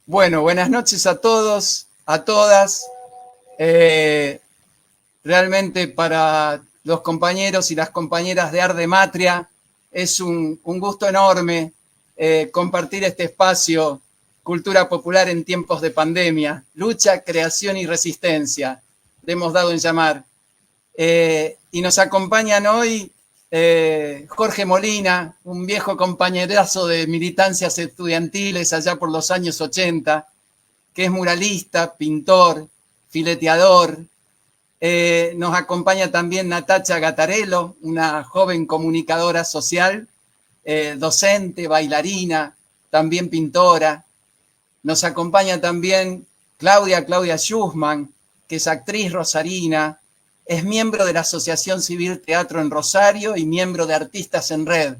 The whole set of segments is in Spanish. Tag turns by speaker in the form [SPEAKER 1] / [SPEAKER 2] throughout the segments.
[SPEAKER 1] Bueno, buenas noches a todos, a todas. Eh, Realmente para los compañeros y las compañeras de Arde Matria es un gusto enorme compartir este espacio, Cultura Popular en tiempos de pandemia, lucha, creación y resistencia, le hemos dado en llamar. Y nos acompañan hoy Jorge Molina, un viejo compañerazo de militancias estudiantiles allá por los años 80, que es muralista, pintor, fileteador. Nos acompaña también Natacha Gattarello, una joven comunicadora social, docente, bailarina, también pintora. Nos acompaña también Claudia Schussmann, que es actriz rosarina, es miembro de la Asociación Civil Teatro en Rosario y miembro de Artistas en Red.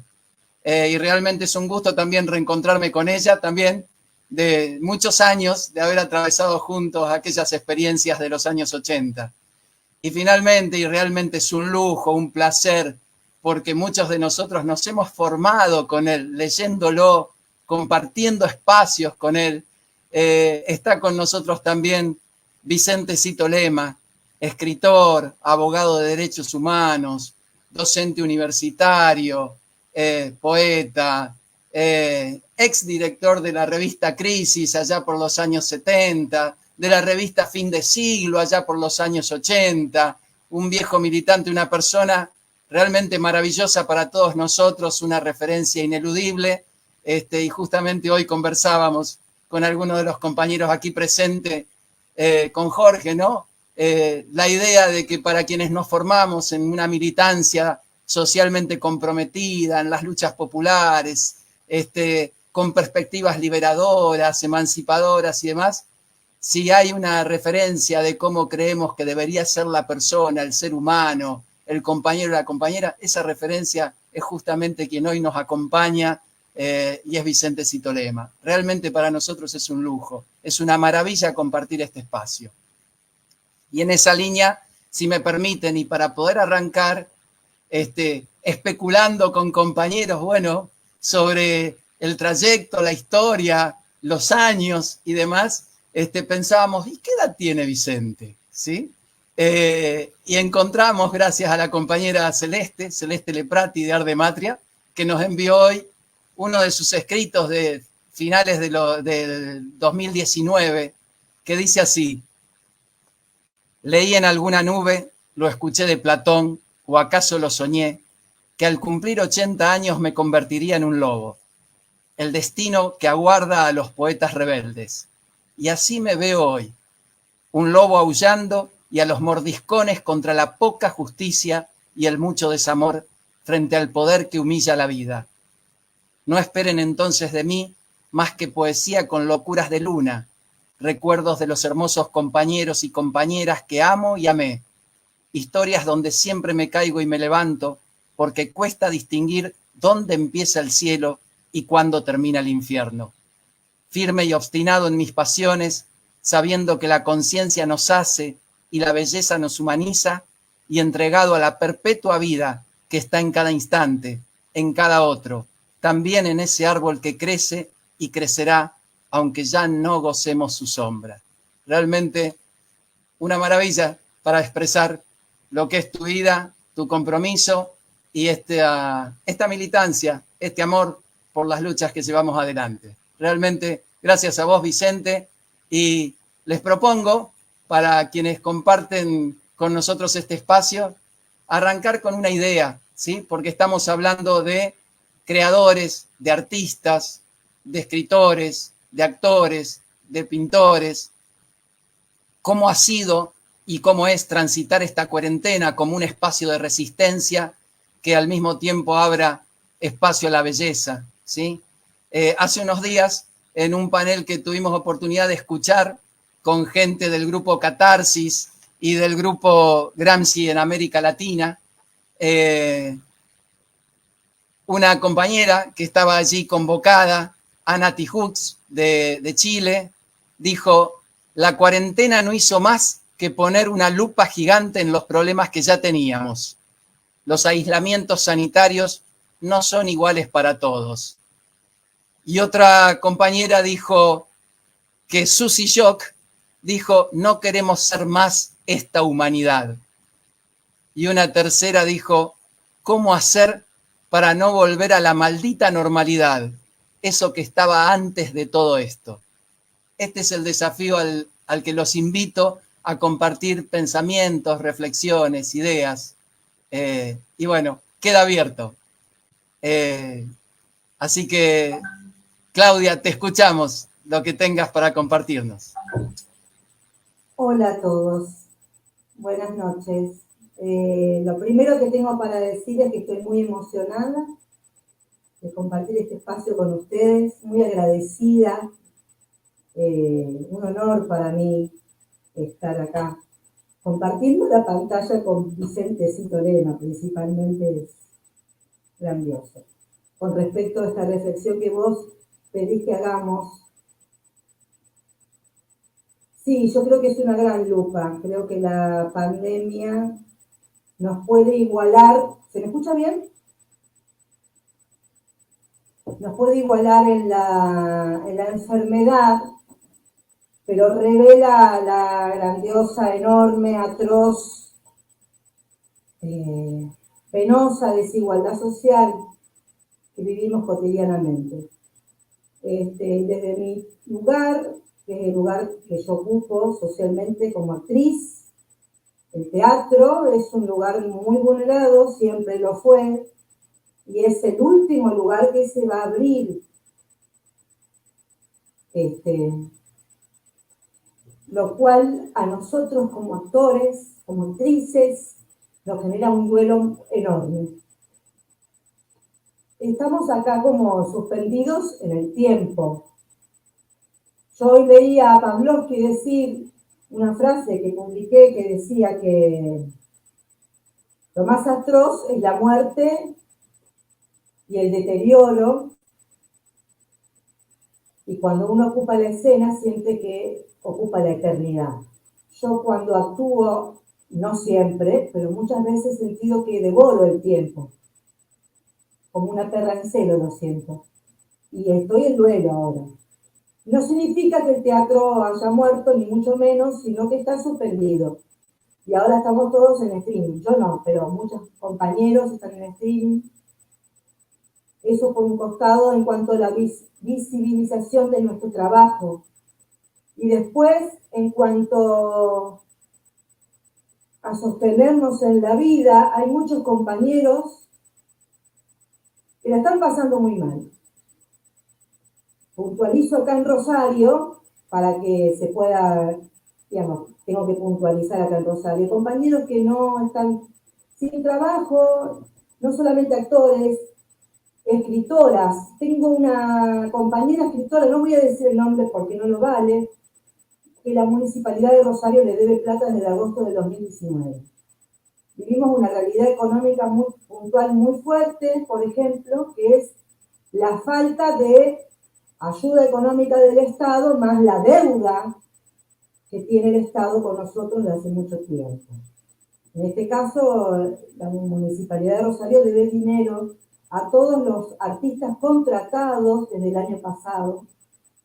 [SPEAKER 1] Y realmente es un gusto también reencontrarme con ella, también de muchos años de haber atravesado juntos aquellas experiencias de los años 80. Y finalmente, y realmente es un lujo, un placer, porque muchos de nosotros nos hemos formado con él, leyéndolo, compartiendo espacios con él. Está con nosotros también Vicente Cito Lema, escritor, abogado de derechos humanos, docente universitario, poeta, exdirector de la revista Crisis allá por los años 70, de la revista Fin de Siglo allá por los años 80, un viejo militante, una persona realmente maravillosa para todos nosotros, una referencia ineludible. Y justamente hoy conversábamos con algunos de los compañeros aquí presentes, con Jorge, ¿no? La idea de que para quienes nos formamos en una militancia socialmente comprometida, en las luchas populares, con perspectivas liberadoras, emancipadoras y demás, si hay una referencia de cómo creemos que debería ser la persona, el ser humano, el compañero o la compañera, esa referencia es justamente quien hoy nos acompaña, y es Vicente Cito Lema. Realmente para nosotros es un lujo, es una maravilla compartir este espacio. Y en esa línea, si me permiten, y para poder arrancar, especulando con compañeros, bueno, sobre el trayecto, la historia, los años y demás, pensábamos, ¿y qué edad tiene Vicente? ¿Sí? Y encontramos, gracias a la compañera Celeste Leprati de Arde Matria, que nos envió hoy uno de sus escritos de finales del 2019, que dice así: leí en alguna nube, lo escuché de Platón, o acaso lo soñé, que al cumplir 80 años me convertiría en un lobo, el destino que aguarda a los poetas rebeldes. Y así me veo hoy, un lobo aullando y a los mordiscones contra la poca justicia y el mucho desamor frente al poder que humilla la vida. No esperen entonces de mí más que poesía con locuras de luna, recuerdos de los hermosos compañeros y compañeras que amo y amé, historias donde siempre me caigo y me levanto, porque cuesta distinguir dónde empieza el cielo y cuándo termina el infierno. Firme y obstinado en mis pasiones, sabiendo que la conciencia nos hace y la belleza nos humaniza, y entregado a la perpetua vida que está en cada instante, en cada otro, también en ese árbol que crece y crecerá, aunque ya no gocemos su sombra. Realmente una maravilla para expresar lo que es tu vida, tu compromiso y esta militancia, este amor por las luchas que llevamos adelante. Realmente, gracias a vos, Vicente, y les propongo, para quienes comparten con nosotros este espacio, arrancar con una idea, ¿sí? Porque estamos hablando de creadores, de artistas, de escritores, de actores, de pintores. ¿Cómo ha sido y cómo es transitar esta cuarentena como un espacio de resistencia que al mismo tiempo abra espacio a la belleza, ¿sí? Hace unos días, en un panel que tuvimos oportunidad de escuchar con gente del grupo Catarsis y del grupo Gramsci en América Latina, una compañera que estaba allí convocada, Ana Tijoux, de Chile, dijo: la cuarentena no hizo más que poner una lupa gigante en los problemas que ya teníamos. Los aislamientos sanitarios no son iguales para todos. Y otra compañera dijo: que Susy Shock dijo, no queremos ser más esta humanidad. Y una tercera dijo, ¿cómo hacer para no volver a la maldita normalidad? Eso que estaba antes de todo esto. Este es el desafío al que los invito a compartir pensamientos, reflexiones, ideas. Y bueno, queda abierto. Así que, Claudia, te escuchamos, lo que tengas para compartirnos.
[SPEAKER 2] Hola a todos, buenas noches. Lo primero que tengo para decir es que estoy muy emocionada de compartir este espacio con ustedes, muy agradecida. Un honor para mí estar acá compartiendo la pantalla con Vicente Lema, principalmente es grandioso. Con respecto a esta reflexión que vos pedís que hagamos, sí, yo creo que es una gran lupa. Creo que la pandemia nos puede igualar. ¿Se me escucha bien? Nos puede igualar en la enfermedad, pero revela la grandiosa, enorme, atroz, penosa desigualdad social que vivimos cotidianamente. Desde mi lugar, que es el lugar que yo ocupo socialmente como actriz, el teatro es un lugar muy vulnerado, siempre lo fue, y es el último lugar que se va a abrir. Lo cual a nosotros como actores, como actrices, nos genera un duelo enorme. Estamos acá como suspendidos en el tiempo. Yo hoy leía a Pavlovsky decir una frase que publiqué que decía que lo más atroz es la muerte y el deterioro, y cuando uno ocupa la escena siente que ocupa la eternidad. Yo cuando actúo, no siempre, pero muchas veces he sentido que devoro el tiempo. Como una perra en celo lo siento. Y estoy en duelo ahora. No significa que el teatro haya muerto, ni mucho menos, sino que está suspendido. Y ahora estamos todos en streaming. Yo no, pero muchos compañeros están en streaming. Eso por un costado en cuanto a la visibilización de nuestro trabajo. Y después, en cuanto a sostenernos en la vida, hay muchos compañeros que la están pasando muy mal. Puntualizo acá en Rosario para que se pueda, digamos, tengo que puntualizar acá en Rosario. Compañeros que no están sin trabajo, no solamente actores, escritoras. Tengo una compañera escritora, no voy a decir el nombre porque no lo vale, que la Municipalidad de Rosario le debe plata desde agosto de 2019. Vivimos una realidad económica muy puntual, muy fuerte, por ejemplo, que es la falta de ayuda económica del Estado más la deuda que tiene el Estado con nosotros desde hace mucho tiempo. En este caso, la Municipalidad de Rosario debe dinero a todos los artistas contratados desde el año pasado,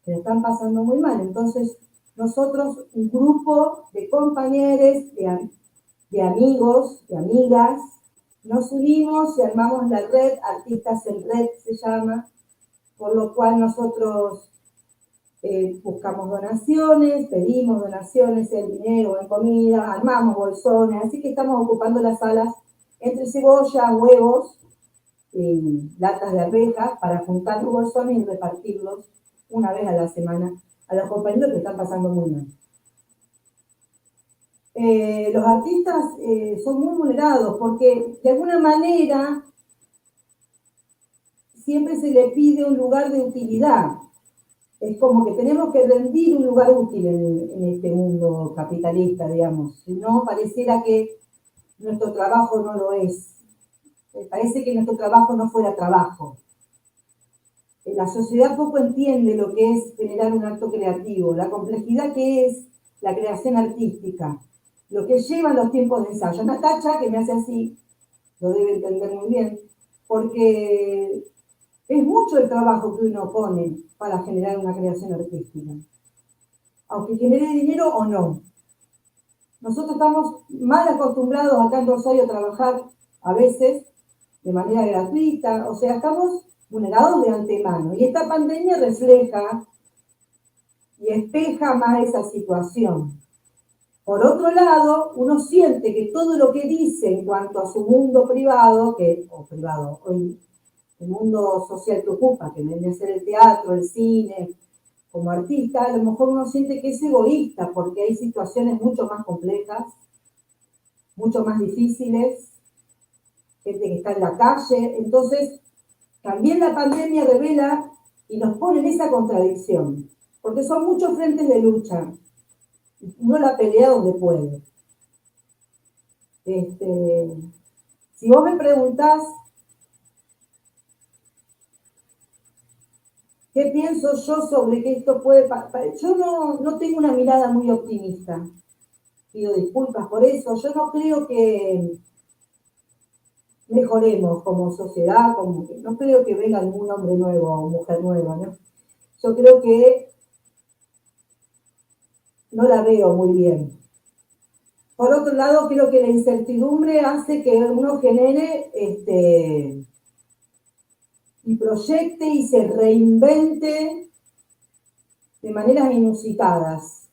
[SPEAKER 2] que lo están pasando muy mal. Entonces, nosotros, un grupo de compañeros, de amigos, de amigas, nos unimos y armamos la red, Artistas en Red se llama, por lo cual nosotros buscamos donaciones, pedimos donaciones en dinero, en comida, armamos bolsones, así que estamos ocupando las salas entre cebollas, huevos y latas de arvejas para juntar los bolsones y repartirlos una vez a la semana a los compañeros que están pasando muy mal. Los artistas son muy vulnerados porque de alguna manera siempre se le pide un lugar de utilidad. Es como que tenemos que rendir un lugar útil en este mundo capitalista, digamos. Si no, pareciera que nuestro trabajo no lo es. Parece que nuestro trabajo no fuera trabajo. La sociedad poco entiende lo que es generar un acto creativo, la complejidad que es la creación artística, lo que llevan los tiempos de ensayo. Natacha, que me hace así, lo debe entender muy bien, porque es mucho el trabajo que uno pone para generar una creación artística. aunque genere dinero o no. Nosotros estamos mal acostumbrados acá en Rosario a trabajar a veces de manera gratuita, o sea, estamos vulnerados de antemano. Y esta pandemia refleja y espeja más esa situación. Por otro lado, uno siente que todo lo que dice en cuanto a su mundo privado, hoy el mundo social que ocupa, que viene a ser el teatro, el cine, como artista, a lo mejor uno siente que es egoísta, porque hay situaciones mucho más complejas, mucho más difíciles, gente que está en la calle. Entonces, también la pandemia revela y nos pone en esa contradicción, porque son muchos frentes de lucha. Uno la pelea donde puede. Si vos me preguntás qué pienso yo sobre que esto puede pasar, yo no tengo una mirada muy optimista. Pido disculpas por eso. Yo no creo que mejoremos como sociedad, no creo que venga algún hombre nuevo o mujer nueva, ¿no? Yo creo que no la veo muy bien. Por otro lado, creo que la incertidumbre hace que uno genere y proyecte y se reinvente de maneras inusitadas.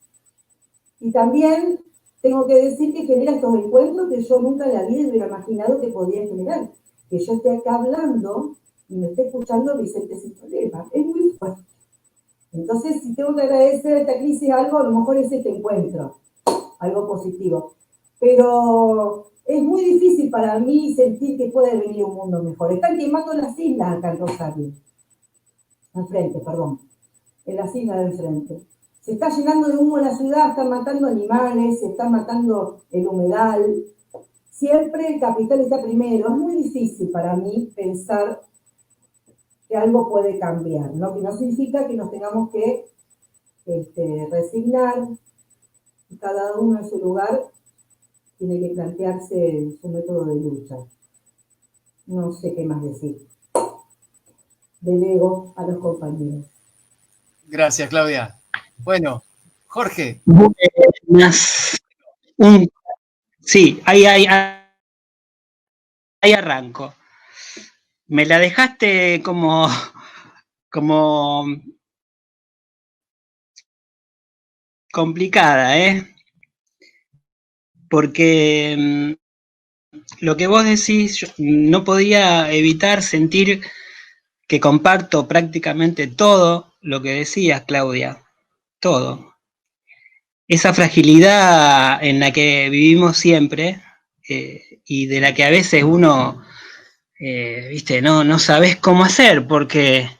[SPEAKER 2] Y también tengo que decir que genera estos encuentros que yo nunca en la vida hubiera imaginado que podía generar. Que yo esté acá hablando y me esté escuchando Vicente Sin Problema. Es muy fuerte. Entonces, si tengo que agradecer a esta crisis algo, a lo mejor es este encuentro, algo positivo. Pero es muy difícil para mí sentir que puede venir un mundo mejor. Están quemando las islas acá en Rosario. Enfrente, perdón. En las islas del frente. Se está llenando de humo la ciudad, están matando animales, se está matando el humedal. Siempre el capital está primero. Es muy difícil para mí pensar que algo puede cambiar, ¿no? Que no significa que nos tengamos que resignar, y cada uno en su lugar tiene que plantearse su método de lucha. No sé qué más decir. Delego a los compañeros.
[SPEAKER 1] Gracias, Claudia. Bueno, Jorge.
[SPEAKER 3] Sí, ahí arranco. Me la dejaste como complicada, porque lo que vos decís, yo no podía evitar sentir que comparto prácticamente todo lo que decías, Claudia, todo. Esa fragilidad en la que vivimos siempre y de la que a veces uno, viste, no sabes cómo hacer, porque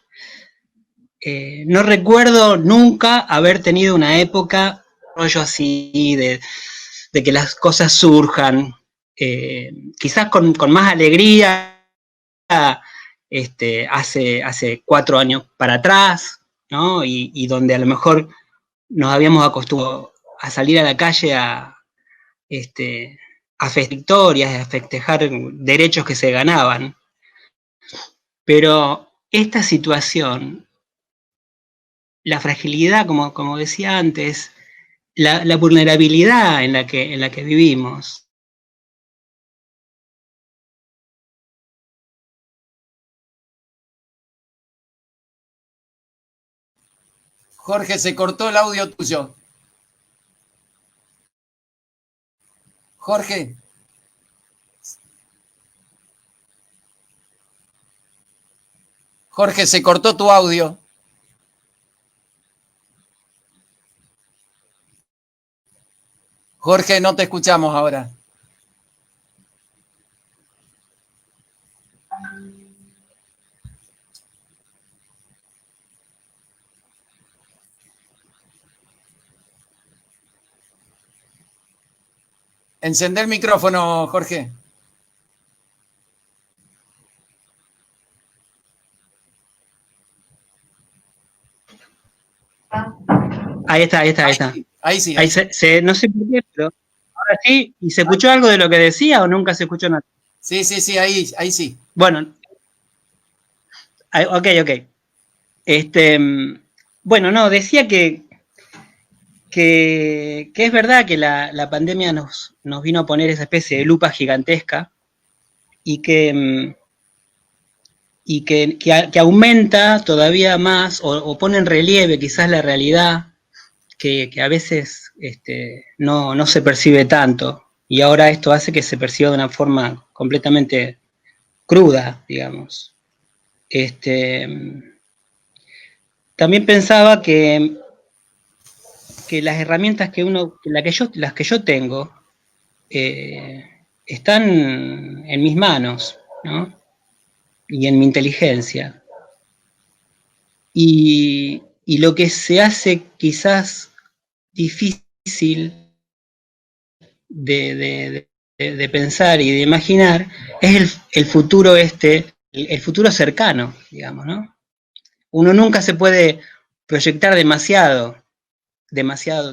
[SPEAKER 3] no recuerdo nunca haber tenido una época rollo así de que las cosas surjan, quizás con más alegría, hace 4 años para atrás, ¿no? Y donde a lo mejor nos habíamos acostumbrado a salir a la calle a festejar victorias, a festejar derechos que se ganaban. Pero esta situación, la fragilidad, como decía antes, la vulnerabilidad en la que vivimos,
[SPEAKER 1] Jorge, se cortó el audio tuyo. Jorge. Jorge, se cortó tu audio. Jorge, no te escuchamos ahora. Encendé el micrófono, Jorge.
[SPEAKER 3] Ahí está.
[SPEAKER 1] Ahí sí.
[SPEAKER 3] No sé por qué, pero ahora sí. ¿Y se escuchó algo de lo que decía o nunca se escuchó nada?
[SPEAKER 1] Sí, ahí sí.
[SPEAKER 3] Bueno, ok. Bueno, no, decía que que es verdad que la pandemia nos vino a poner esa especie de lupa gigantesca y que aumenta todavía más o pone en relieve quizás la realidad que a veces no se percibe tanto, y ahora esto hace que se perciba de una forma completamente cruda, digamos. También pensaba que las herramientas las que yo tengo, están en mis manos, ¿no? Y en mi inteligencia. Y lo que se hace quizás difícil de pensar y de imaginar es el futuro el futuro cercano, digamos, ¿no? Uno nunca se puede proyectar demasiado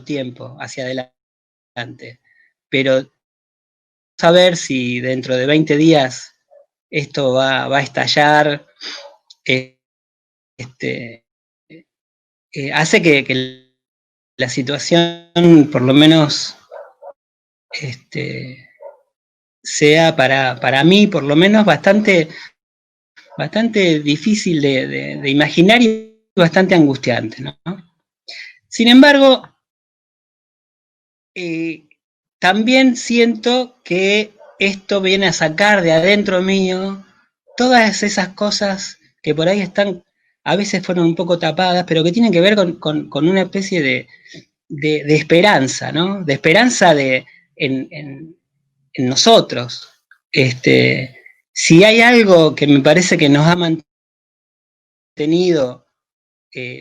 [SPEAKER 3] tiempo hacia adelante, pero saber si dentro de 20 días esto va a estallar, este, hace que la situación, por lo menos, sea para mí, por lo menos, bastante difícil de imaginar y bastante angustiante, ¿no? Sin embargo, también siento que esto viene a sacar de adentro mío todas esas cosas que por ahí están, a veces fueron un poco tapadas, pero que tienen que ver con una especie de esperanza, ¿no? De esperanza en nosotros. Si hay algo que me parece que nos ha mantenido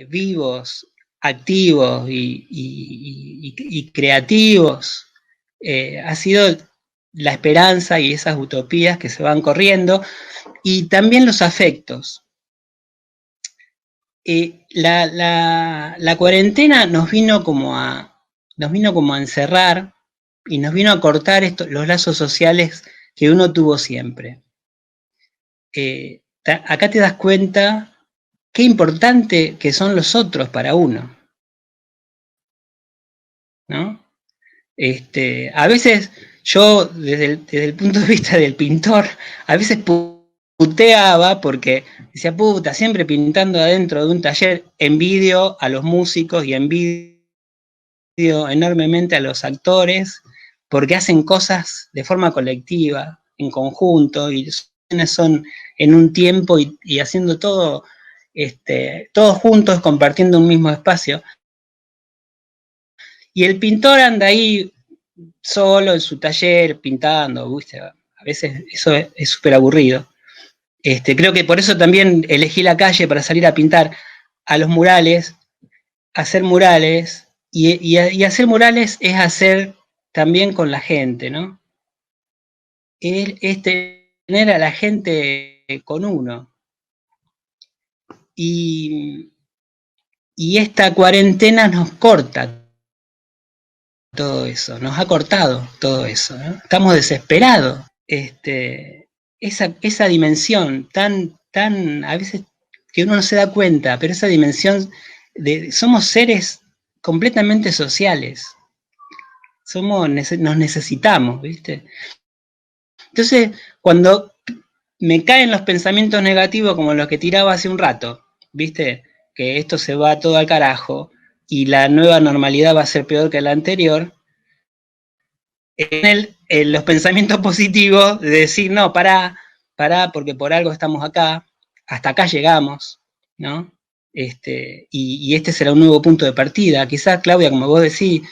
[SPEAKER 3] vivos, activos y creativos, ha sido la esperanza y esas utopías que se van corriendo, y también los afectos. La cuarentena nos vino como a encerrar y nos vino a cortar los lazos sociales que uno tuvo siempre. Acá te das cuenta qué importante que son los otros para uno, ¿no? A veces yo, desde el punto de vista del pintor, a veces puteaba porque decía, puta, siempre pintando adentro de un taller, envidio a los músicos y envidio enormemente a los actores porque hacen cosas de forma colectiva, en conjunto, y son en un tiempo y haciendo todo, todos juntos compartiendo un mismo espacio. Y el pintor anda ahí solo en su taller pintando, ¿viste? A veces eso es súper aburrido. Creo que por eso también elegí la calle para salir a pintar a los murales, hacer murales, y hacer murales es hacer también con la gente, ¿no? Es tener a la gente con uno. Y esta cuarentena nos corta todo eso, nos ha cortado todo eso, ¿no? Estamos desesperados. Esa dimensión tan, a veces que uno no se da cuenta, pero esa dimensión somos seres completamente sociales. Nos necesitamos, ¿viste? Entonces, cuando me caen los pensamientos negativos como los que tiraba hace un rato, ¿viste? Que esto se va todo al carajo y la nueva normalidad va a ser peor que la anterior, en los pensamientos positivos de decir, no, pará, porque por algo estamos acá, hasta acá llegamos, ¿no? Y este será un nuevo punto de partida. Quizás, Claudia, como vos decís,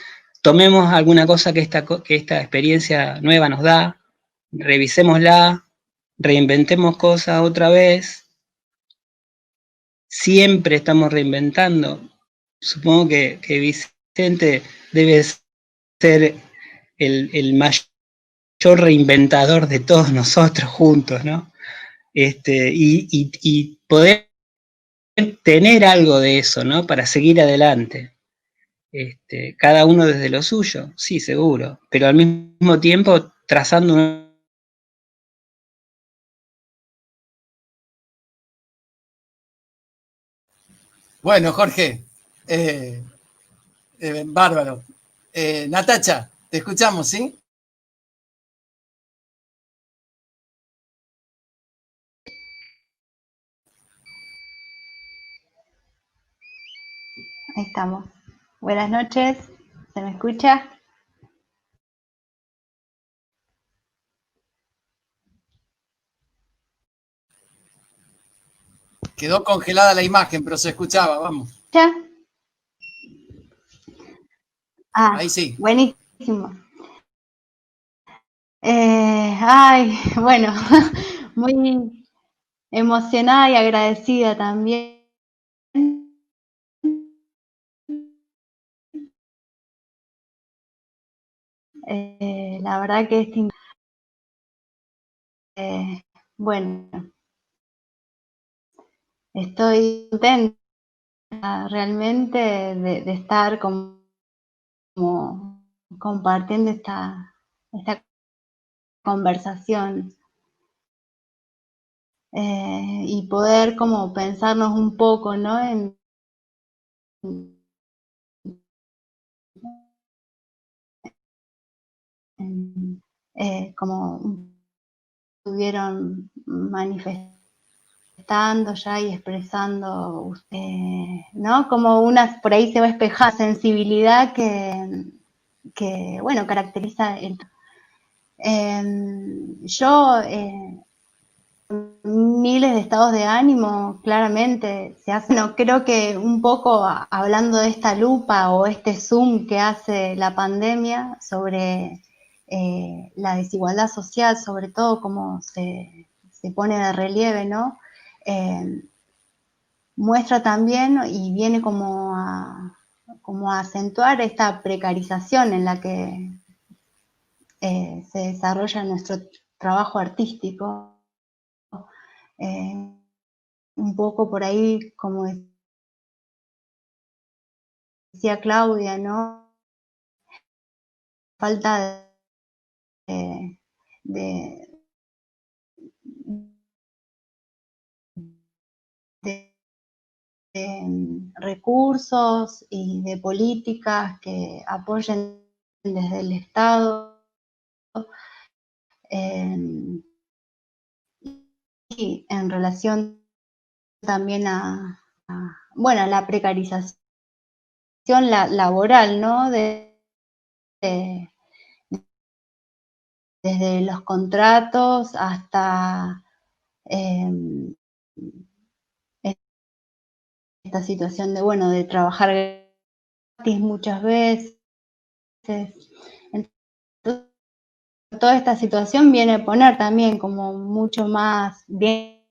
[SPEAKER 3] tomemos alguna cosa que esta experiencia nueva nos da, revisémosla, reinventemos cosas otra vez. Siempre estamos reinventando. Supongo que Vicente debe ser el mayor reinventador de todos nosotros juntos, ¿no? Y poder tener algo de eso, ¿no? Para seguir adelante. Cada uno desde lo suyo, sí, seguro, pero al mismo tiempo trazando un...
[SPEAKER 1] Bueno, Jorge, Bárbaro. Natacha, te escuchamos, ¿sí?
[SPEAKER 4] Ahí estamos. Buenas noches, ¿se me escucha?
[SPEAKER 1] Quedó congelada la imagen, pero se escuchaba, vamos.
[SPEAKER 4] ¿Ya?
[SPEAKER 1] Ahí sí.
[SPEAKER 4] Buenísimo. Bueno, muy emocionada y agradecida también. La verdad que bueno, estoy contenta realmente de estar como compartiendo esta conversación y poder como pensarnos un poco, ¿no? Como estuvieron manifestando ya y expresando, ¿no? Como por ahí se va a espejar sensibilidad que bueno, caracteriza el... Yo, miles de estados de ánimo, claramente se hacen. No, creo que un poco hablando de esta lupa o este zoom que hace la pandemia sobre la desigualdad social, sobre todo como se pone de relieve, ¿no? Muestra también y viene como a acentuar esta precarización en la que se desarrolla nuestro trabajo artístico. Un poco por ahí, como decía Claudia, ¿no? Falta de, de, de recursos y de políticas que apoyen desde el Estado y en relación también bueno, a la precarización laboral, ¿no? Desde los contratos hasta esta situación de, bueno, de trabajar gratis muchas veces. Entonces, toda esta situación viene a poner también como mucho más, viene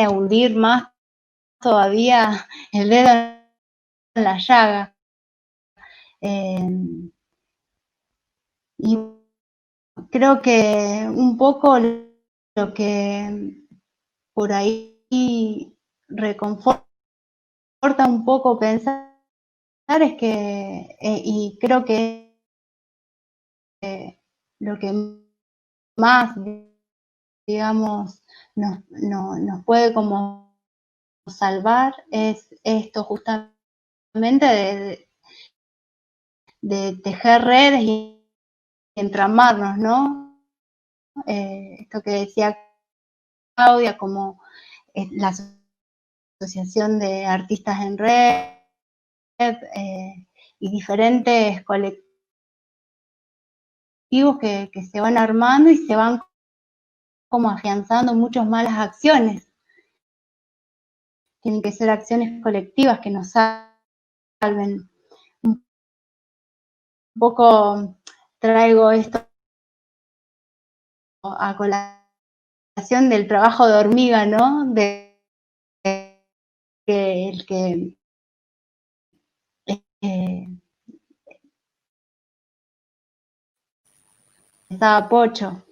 [SPEAKER 4] a hundir más todavía el dedo en la llaga. Y creo que un poco lo que por ahí reconforta un poco pensar es que, y creo que lo que más, digamos, nos puede como salvar es esto justamente de tejer redes y entramarnos, ¿no? Esto que decía Claudia, como la Asociación de Artistas en Red y diferentes colectivos que se van armando y se van como afianzando muchas malas acciones. Tienen que ser acciones colectivas que nos salven. Un poco traigo esto a colación del trabajo de hormiga, ¿no? De que el que estaba Pocho,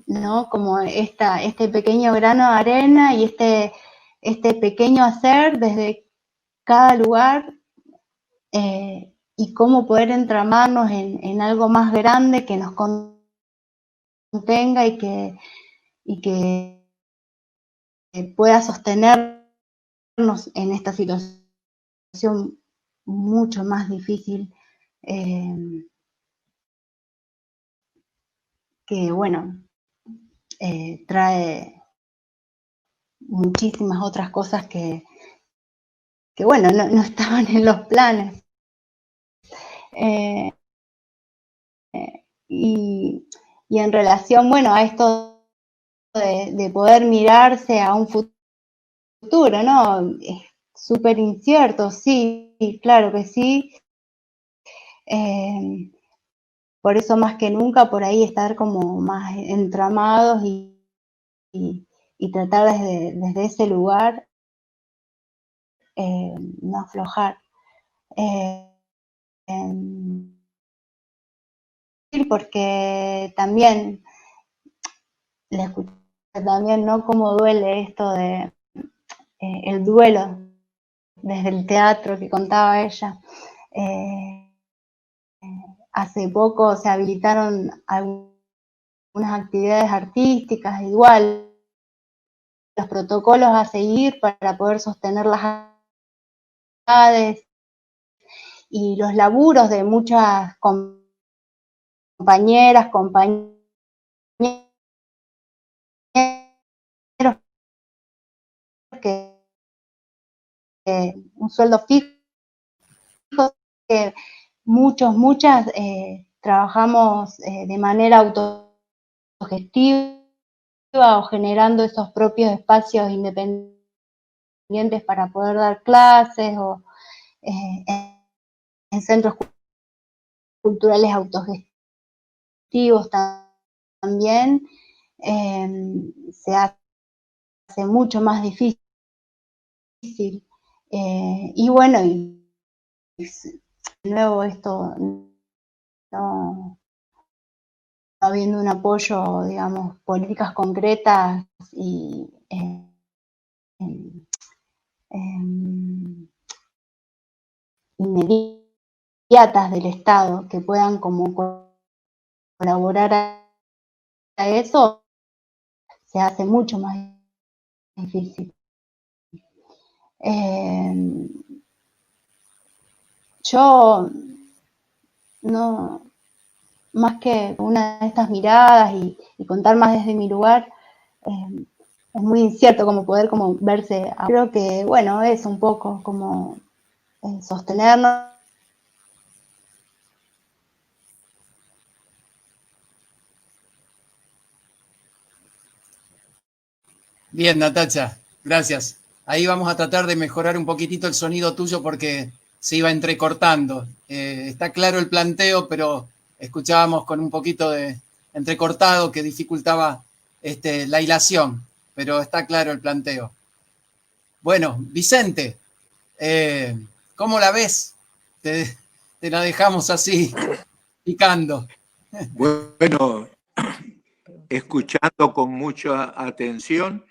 [SPEAKER 4] ¿no? Como este pequeño grano de arena y este pequeño hacer desde cada lugar y cómo poder entramarnos en algo más grande que nos contenga y que pueda sostenernos en esta situación situación mucho más difícil, que bueno, trae muchísimas otras cosas que bueno, no estaban en los planes. Y en relación, bueno, a esto de poder mirarse a un futuro, ¿no? Es súper incierto, sí, claro que sí. Por eso más que nunca por ahí estar como más entramados y tratar desde ese lugar, no aflojar. Porque también le escuché también, ¿no? Cómo duele esto de el duelo desde el teatro que contaba ella. Hace poco se habilitaron algunas actividades artísticas, igual los protocolos a seguir para poder sostener las actividades y los laburos de muchas compañeras, compañeros que un sueldo fijo, que muchas trabajamos de manera autogestiva o generando esos propios espacios independientes para poder dar clases o en centros culturales autogestivos también, se hace mucho más difícil. Y bueno, y de nuevo esto no habiendo un apoyo, digamos, políticas concretas y inmediatas del Estado que puedan como colaborar a eso, se hace mucho más difícil. Yo no, más que una de estas miradas y contar más desde mi lugar, es muy incierto como poder como verse. Creo que, bueno, es un poco como sostenernos.
[SPEAKER 1] Bien, Natacha, gracias. Ahí vamos a tratar de mejorar un poquitito el sonido tuyo porque se iba entrecortando. Está claro el planteo, pero escuchábamos con un poquito de entrecortado que dificultaba la hilación, pero está claro el planteo. Bueno, Vicente, ¿cómo la ves? Te la dejamos así, picando.
[SPEAKER 5] Bueno, escuchando con mucha atención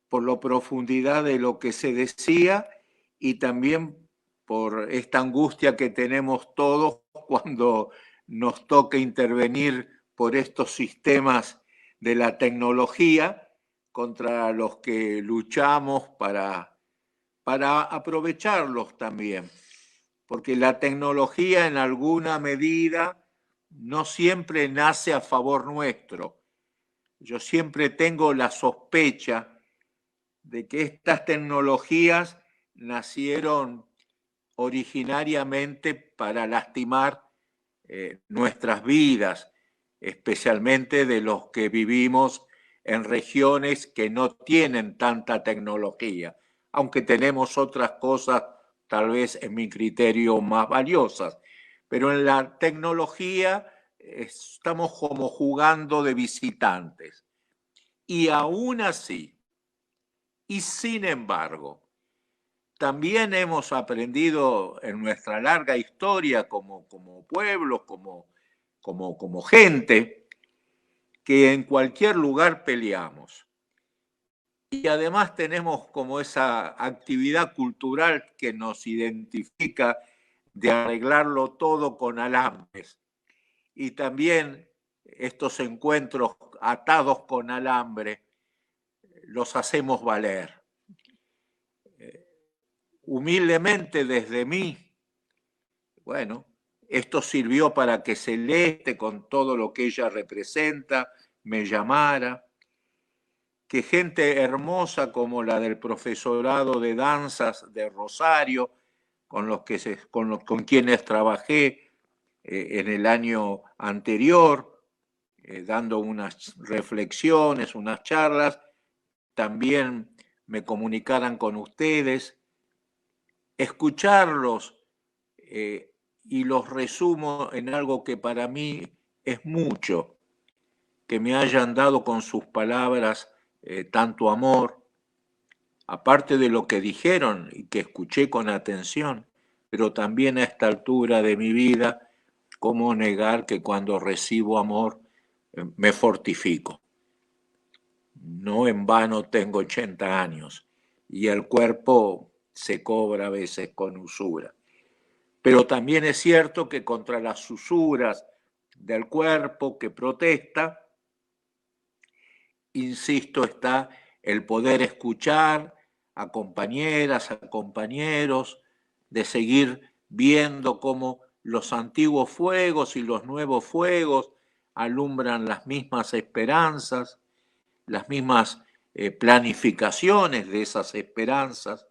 [SPEAKER 5] por la profundidad de lo que se decía y también por esta angustia que tenemos todos cuando nos toca intervenir por estos sistemas de la tecnología contra los que luchamos para aprovecharlos también, porque la tecnología en alguna medida no siempre nace a favor nuestro. Yo siempre tengo la sospecha de que estas tecnologías nacieron originariamente para lastimar nuestras vidas, especialmente de los que vivimos en regiones que no tienen tanta tecnología, aunque tenemos otras cosas tal vez en mi criterio más valiosas. Pero en la tecnología estamos como jugando de visitantes. Y aún así, y sin embargo, también hemos aprendido en nuestra larga historia como pueblos, como gente, que en cualquier lugar peleamos. Y además tenemos como esa actividad cultural que nos identifica de arreglarlo todo con alambres. Y también estos encuentros atados con alambre los hacemos valer. humildemente desde mí, bueno, esto sirvió para que Celeste, con todo lo que ella representa, me llamara, que gente hermosa como la del profesorado de danzas de Rosario, con quienes trabajé en el año anterior, dando unas reflexiones, unas charlas, también me comunicaran con ustedes, escucharlos, y los resumo en algo que para mí es mucho, que me hayan dado con sus palabras tanto amor, aparte de lo que dijeron y que escuché con atención, pero también a esta altura de mi vida, cómo negar que cuando recibo amor me fortifico. No en vano tengo 80 años y el cuerpo se cobra a veces con usura. Pero también es cierto que contra las usuras del cuerpo que protesta, insisto, está el poder escuchar a compañeras, a compañeros, de seguir viendo cómo los antiguos fuegos y los nuevos fuegos alumbran las mismas esperanzas, las mismas planificaciones de esas esperanzas,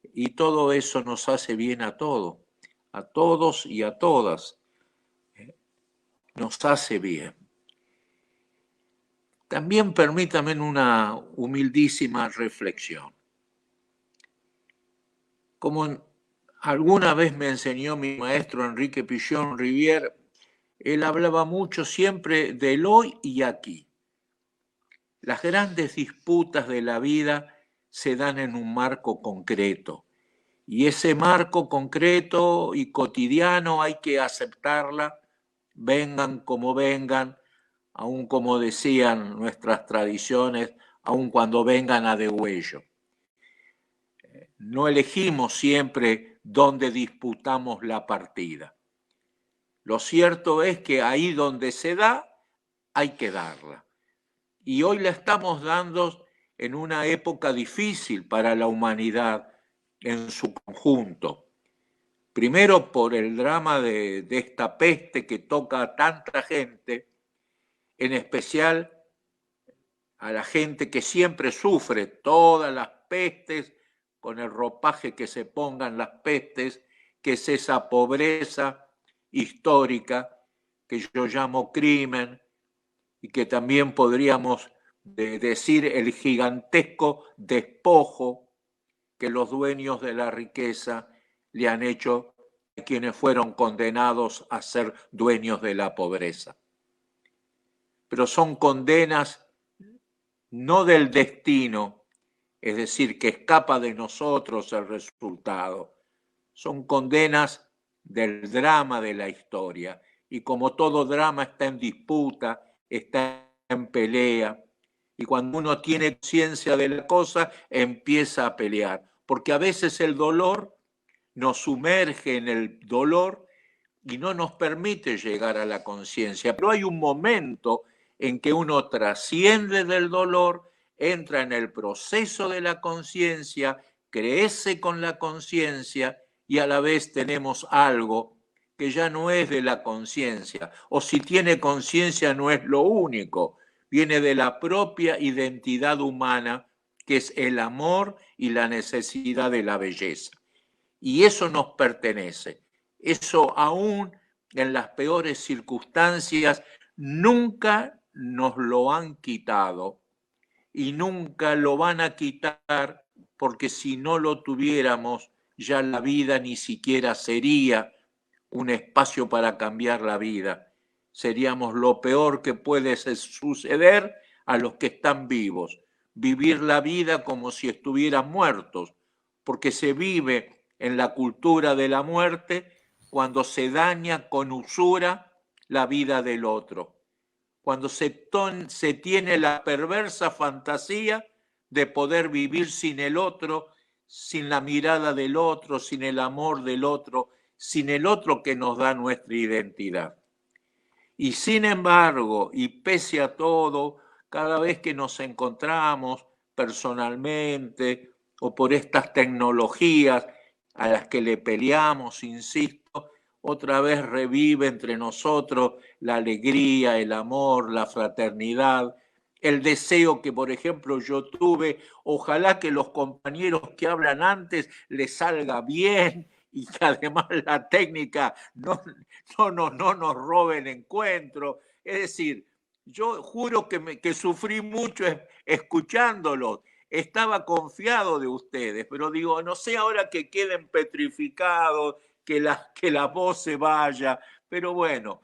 [SPEAKER 5] y todo eso nos hace bien a todos y a todas. Nos hace bien. También permítame una humildísima reflexión. Como alguna vez me enseñó mi maestro Enrique Pichon Rivière, él hablaba mucho siempre del hoy y aquí. Las grandes disputas de la vida se dan en un marco concreto, y ese marco concreto y cotidiano hay que aceptarla, vengan como vengan, aun como decían nuestras tradiciones, aun cuando vengan a degüello. No elegimos siempre dónde disputamos la partida. Lo cierto es que ahí donde se da, hay que darla. Y hoy la estamos dando en una época difícil para la humanidad en su conjunto. Primero por el drama de esta peste que toca a tanta gente, en especial a la gente que siempre sufre todas las pestes, con el ropaje que se pongan las pestes, que es esa pobreza histórica que yo llamo crimen, y que también podríamos decir el gigantesco despojo que los dueños de la riqueza le han hecho a quienes fueron condenados a ser dueños de la pobreza. Pero son condenas no del destino, es decir, que escapa de nosotros el resultado. Son condenas del drama de la historia. Y como todo drama está en disputa, está en pelea, y cuando uno tiene conciencia de la cosa, empieza a pelear. Porque a veces el dolor nos sumerge en el dolor y no nos permite llegar a la conciencia. Pero hay un momento en que uno trasciende del dolor, entra en el proceso de la conciencia, crece con la conciencia y a la vez tenemos algo que ya no es de la conciencia, o si tiene conciencia no es lo único, viene de la propia identidad humana, que es el amor y la necesidad de la belleza. Y eso nos pertenece. Eso aún en las peores circunstancias nunca nos lo han quitado y nunca lo van a quitar, porque si no lo tuviéramos ya la vida ni siquiera sería un espacio para cambiar la vida. Seríamos lo peor que puede suceder a los que están vivos, vivir la vida como si estuvieran muertos, porque se vive en la cultura de la muerte cuando se daña con usura la vida del otro, cuando se tiene la perversa fantasía de poder vivir sin el otro, sin la mirada del otro, sin el amor del otro, sin el otro que nos da nuestra identidad. Y sin embargo, y pese a todo, cada vez que nos encontramos personalmente o por estas tecnologías a las que le peleamos, insisto, otra vez revive entre nosotros la alegría, el amor, la fraternidad, el deseo que, por ejemplo, yo tuve, ojalá que los compañeros que hablan antes les salga bien y que además la técnica no nos robe el encuentro. Es decir, yo juro que sufrí mucho escuchándolos. Estaba confiado de ustedes, pero digo, no sé ahora que queden petrificados, que la voz se vaya, pero bueno,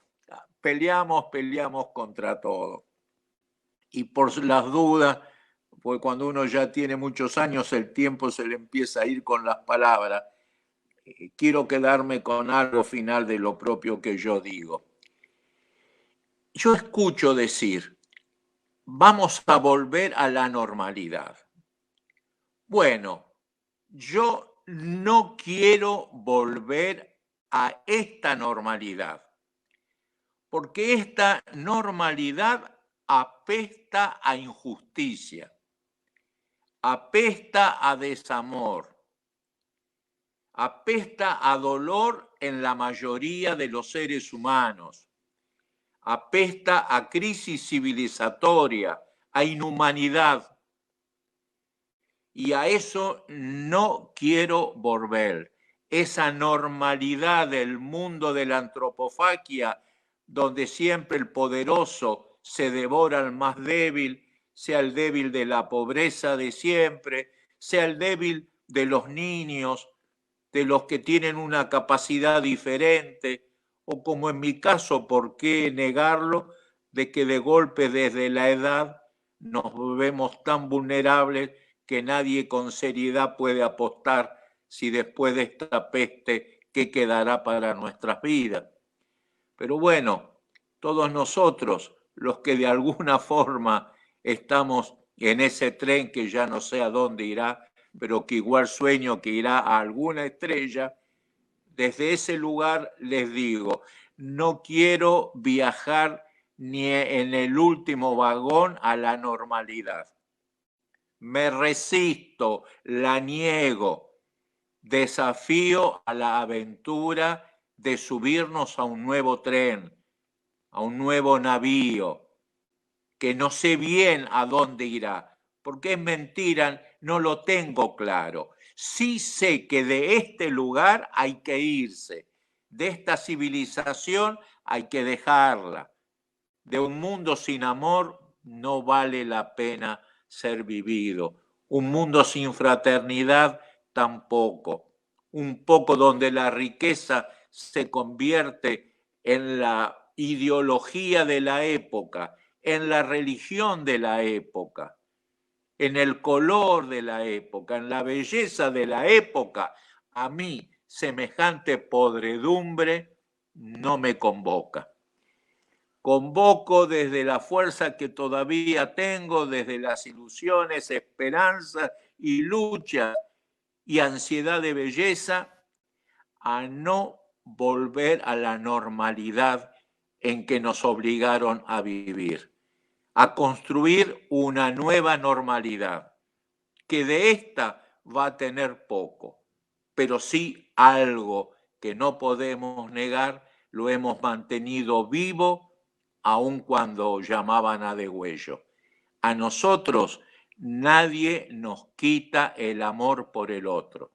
[SPEAKER 5] peleamos contra todo. Y por las dudas, pues cuando uno ya tiene muchos años, el tiempo se le empieza a ir con las palabras. Quiero quedarme con algo final de lo propio que yo digo. Yo escucho decir, vamos a volver a la normalidad. Bueno, yo no quiero volver a esta normalidad, porque esta normalidad apesta a injusticia, apesta a desamor, apesta a dolor en la mayoría de los seres humanos, apesta a crisis civilizatoria, a inhumanidad. Y a eso no quiero volver. Esa normalidad del mundo de la antropofagia, donde siempre el poderoso se devora al más débil, sea el débil de la pobreza de siempre, sea el débil de los niños, de los que tienen una capacidad diferente, o como en mi caso, ¿por qué negarlo?, de que de golpe desde la edad nos vemos tan vulnerables que nadie con seriedad puede apostar si después de esta peste, ¿qué quedará para nuestras vidas? Pero bueno, todos nosotros, los que de alguna forma estamos en ese tren que ya no sé a dónde irá, pero que igual sueño que irá a alguna estrella, desde ese lugar les digo, no quiero viajar ni en el último vagón a la normalidad. Me resisto, la niego, desafío a la aventura de subirnos a un nuevo tren, a un nuevo navío, que no sé bien a dónde irá, porque es mentira, no lo tengo claro. Sí sé que de este lugar hay que irse, de esta civilización hay que dejarla, de un mundo sin amor no vale la pena ser vivido, un mundo sin fraternidad tampoco, un poco donde la riqueza se convierte en la ideología de la época, en la religión de la época, en el color de la época, en la belleza de la época. A mí semejante podredumbre no me convoca. Convoco desde la fuerza que todavía tengo, desde las ilusiones, esperanzas y luchas y ansiedad de belleza, a no volver a la normalidad en que nos obligaron a vivir, a construir una nueva normalidad, que de esta va a tener poco, pero sí algo que no podemos negar, lo hemos mantenido vivo aun cuando llamaban a degüello. A nosotros nadie nos quita el amor por el otro.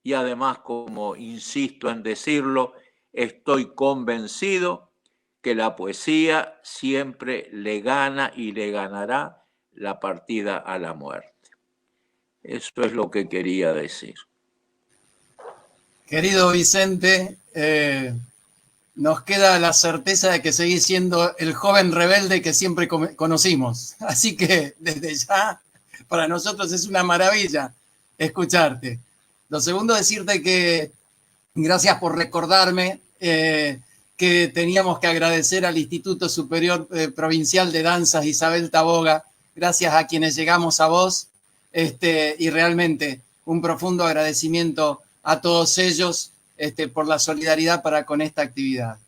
[SPEAKER 5] Y además, como insisto en decirlo, estoy convencido que la poesía siempre le gana y le ganará la partida a la muerte. Eso es lo que quería decir.
[SPEAKER 1] Querido Vicente, nos queda la certeza de que seguís siendo el joven rebelde que siempre conocimos. Así que desde ya, para nosotros es una maravilla escucharte. Lo segundo, decirte que gracias por recordarme que teníamos que agradecer al Instituto Superior Provincial de Danzas Isabel Taboga, gracias a quienes llegamos a vos, y realmente un profundo agradecimiento a todos ellos por la solidaridad para con esta actividad.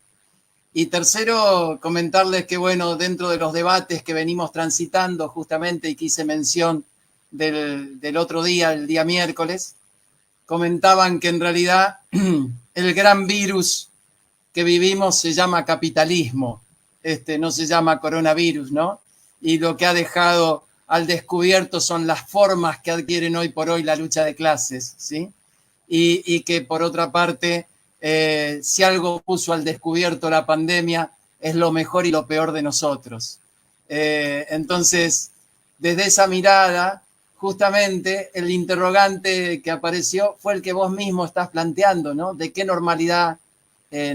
[SPEAKER 1] Y tercero, comentarles que, bueno, dentro de los debates que venimos transitando justamente, y que hice mención del otro día, el día miércoles, comentaban que en realidad el gran virus que vivimos se llama capitalismo, no se llama coronavirus, ¿no? Y lo que ha dejado al descubierto son las formas que adquieren hoy por hoy la lucha de clases, ¿sí? Y que por otra parte, si algo puso al descubierto la pandemia, es lo mejor y lo peor de nosotros. Entonces, desde esa mirada, justamente el interrogante que apareció fue el que vos mismo estás planteando, ¿no? ¿De qué normalidad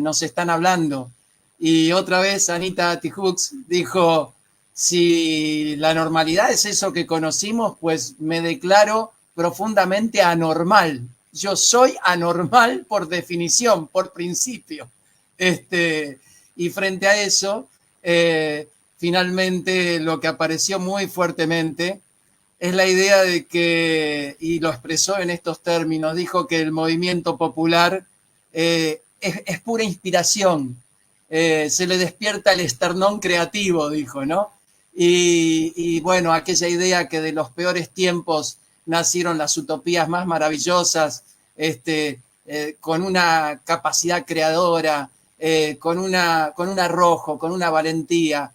[SPEAKER 1] nos están hablando? Y otra vez Anita Tijoux dijo, si la normalidad es eso que conocimos, pues me declaro profundamente anormal. Yo soy anormal por definición, por principio. Y frente a eso, finalmente lo que apareció muy fuertemente es la idea de que, y lo expresó en estos términos, dijo que el movimiento popular es pura inspiración, se le despierta el esternón creativo, dijo, ¿no? Y bueno, aquella idea que de los peores tiempos nacieron las utopías más maravillosas, con una capacidad creadora, con un arrojo, con una valentía,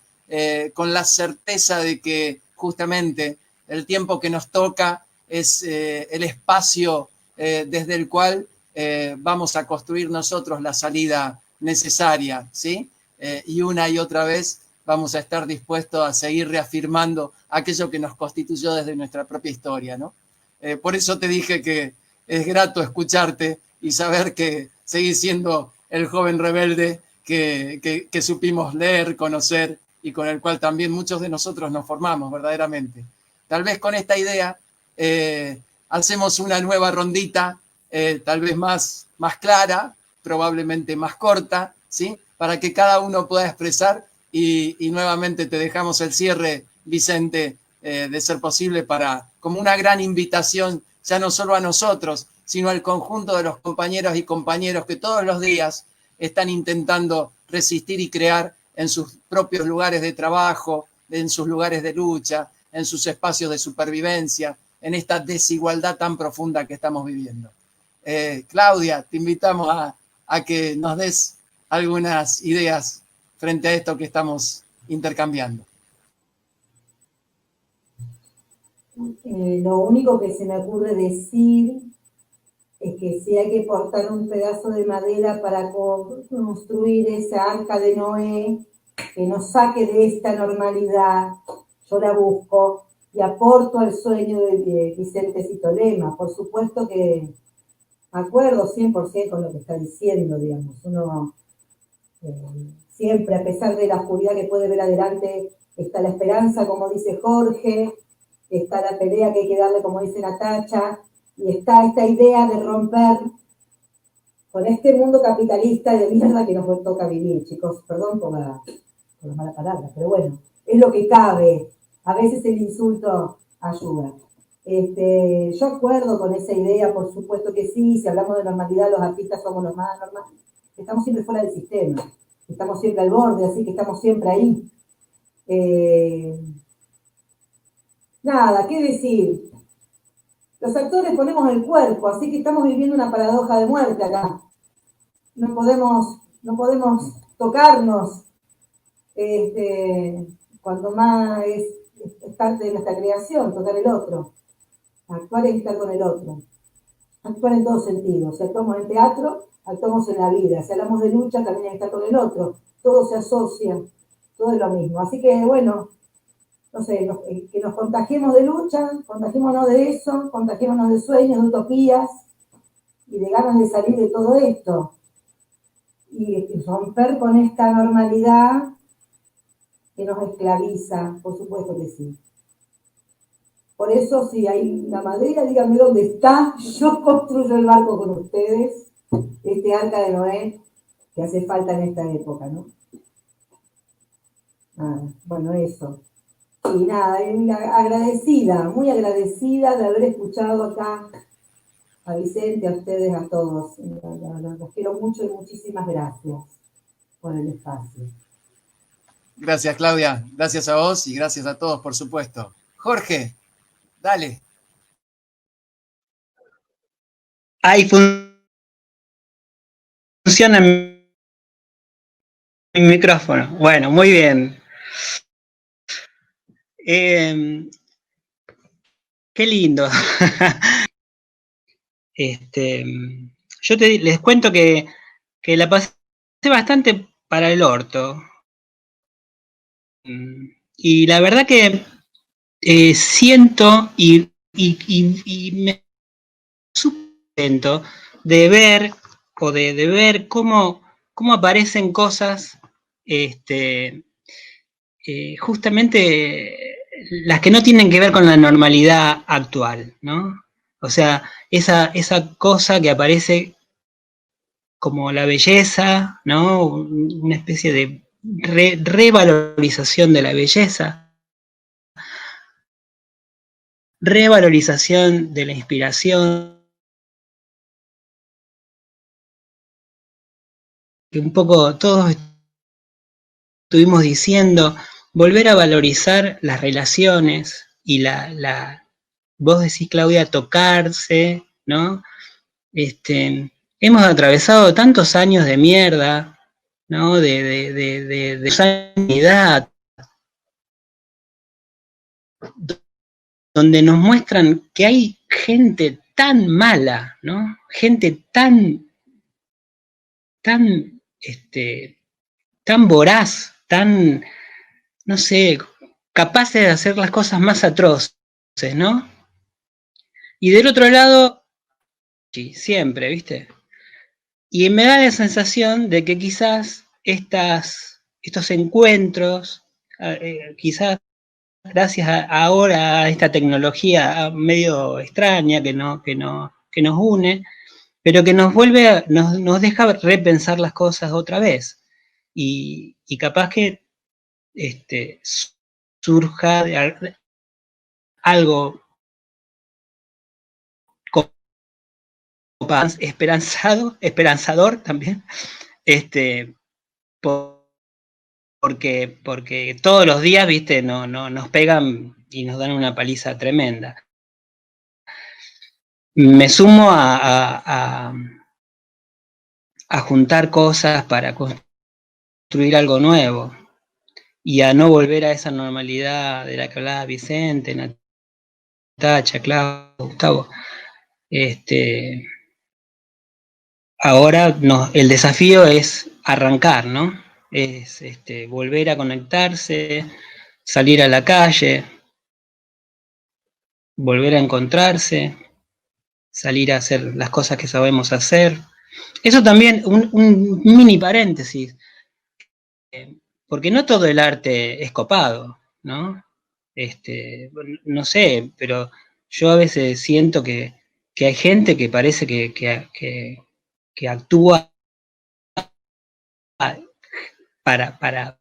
[SPEAKER 1] con la certeza de que justamente el tiempo que nos toca es el espacio desde el cual vamos a construir nosotros la salida necesaria, ¿sí? Y una y otra vez vamos a estar dispuestos a seguir reafirmando aquello que nos constituyó desde nuestra propia historia, ¿no? Por eso te dije que es grato escucharte y saber que seguís siendo el joven rebelde que supimos leer, conocer y con el cual también muchos de nosotros nos formamos verdaderamente. Tal vez con esta idea hacemos una nueva rondita, tal vez más clara, probablemente más corta, ¿sí? Para que cada uno pueda expresar y nuevamente te dejamos el cierre, Vicente, de ser posible, para como una gran invitación, ya no solo a nosotros, sino al conjunto de los compañeros y compañeros que todos los días están intentando resistir y crear en sus propios lugares de trabajo, en sus lugares de lucha, en sus espacios de supervivencia, en esta desigualdad tan profunda que estamos viviendo. Claudia, te invitamos a que nos des algunas ideas frente a esto que estamos intercambiando.
[SPEAKER 2] Lo único que se me ocurre decir es que si hay que cortar un pedazo de madera para construir esa arca de Noé, que nos saque de esta normalidad, yo la busco y aporto al sueño de Vicente Citolema. Por supuesto que acuerdo 100% con lo que está diciendo, digamos. Uno siempre, a pesar de la oscuridad que puede ver adelante, está la esperanza, como dice Jorge, está la pelea que hay que darle, como dice Natacha, y está esta idea de romper con este mundo capitalista de mierda que nos toca vivir, chicos. Perdón por las malas palabras, pero bueno, es lo que cabe. A veces el insulto ayuda. Yo acuerdo con esa idea, por supuesto que sí. Si hablamos de normalidad, los artistas somos los más normales. Estamos siempre fuera del sistema. Estamos siempre al borde, así que estamos siempre ahí. Nada, ¿qué decir? Los actores ponemos el cuerpo, así que estamos viviendo una paradoja de muerte acá. No podemos tocarnos. Cuando más es parte de nuestra creación, tocar el otro. Actuar es estar con el otro. Actuar en todos sentidos. Si actuamos en teatro, actuamos en la vida. Si hablamos de lucha, también hay que estar con el otro. Todo se asocia, todo es lo mismo. Así que, bueno, no sé, que nos contagiemos de lucha, contagiémonos de eso, contagiémonos de sueños, de utopías y de ganas de salir de todo esto. Y romper con esta normalidad que nos esclaviza, por supuesto que sí. Por eso, si hay una madera, díganme dónde está, yo construyo el barco con ustedes, este arca de Noé, que hace falta en esta época, ¿no? Bueno, eso. Y nada, muy agradecida de haber escuchado acá a Vicente, a ustedes, a todos. Los quiero mucho y muchísimas gracias por el espacio.
[SPEAKER 1] Gracias, Claudia. Gracias a vos y gracias a todos, por supuesto. Jorge, dale.
[SPEAKER 3] Ahí funciona mi micrófono. Bueno, muy bien. Qué lindo. Yo les cuento que la pasé bastante para el orto. Y la verdad que siento y me siento de ver o de ver cómo aparecen cosas, justamente las que no tienen que ver con la normalidad actual, ¿no? O sea, esa cosa que aparece como la belleza, ¿no? Una especie de revalorización de la belleza, revalorización de la inspiración, que un poco todos estuvimos diciendo, volver a valorizar las relaciones y vos decís, Claudia, tocarse, ¿no? Hemos atravesado tantos años de mierda, ¿no? De sanidad, donde nos muestran que hay gente tan mala, ¿no? Gente tan voraz, tan, no sé, capaces de hacer las cosas más atroces, ¿no? Y del otro lado, sí, siempre, ¿viste? Y me da la sensación de que quizás estos encuentros, quizás gracias ahora a esta tecnología medio extraña que nos une, pero que nos deja repensar las cosas otra vez. Y capaz que surja de algo esperanzador también, porque todos los días, viste, nos pegan y nos dan una paliza tremenda. Me sumo a juntar cosas para construir algo nuevo y a no volver a esa normalidad de la que hablaba Vicente, Natacha, Claudio, Gustavo. Ahora el desafío es arrancar, ¿no? Es volver a conectarse, salir a la calle, volver a encontrarse, salir a hacer las cosas que sabemos hacer. Eso también, un mini paréntesis, porque no todo el arte es copado, ¿no? No sé, pero yo a veces siento que hay gente que parece que actúa para.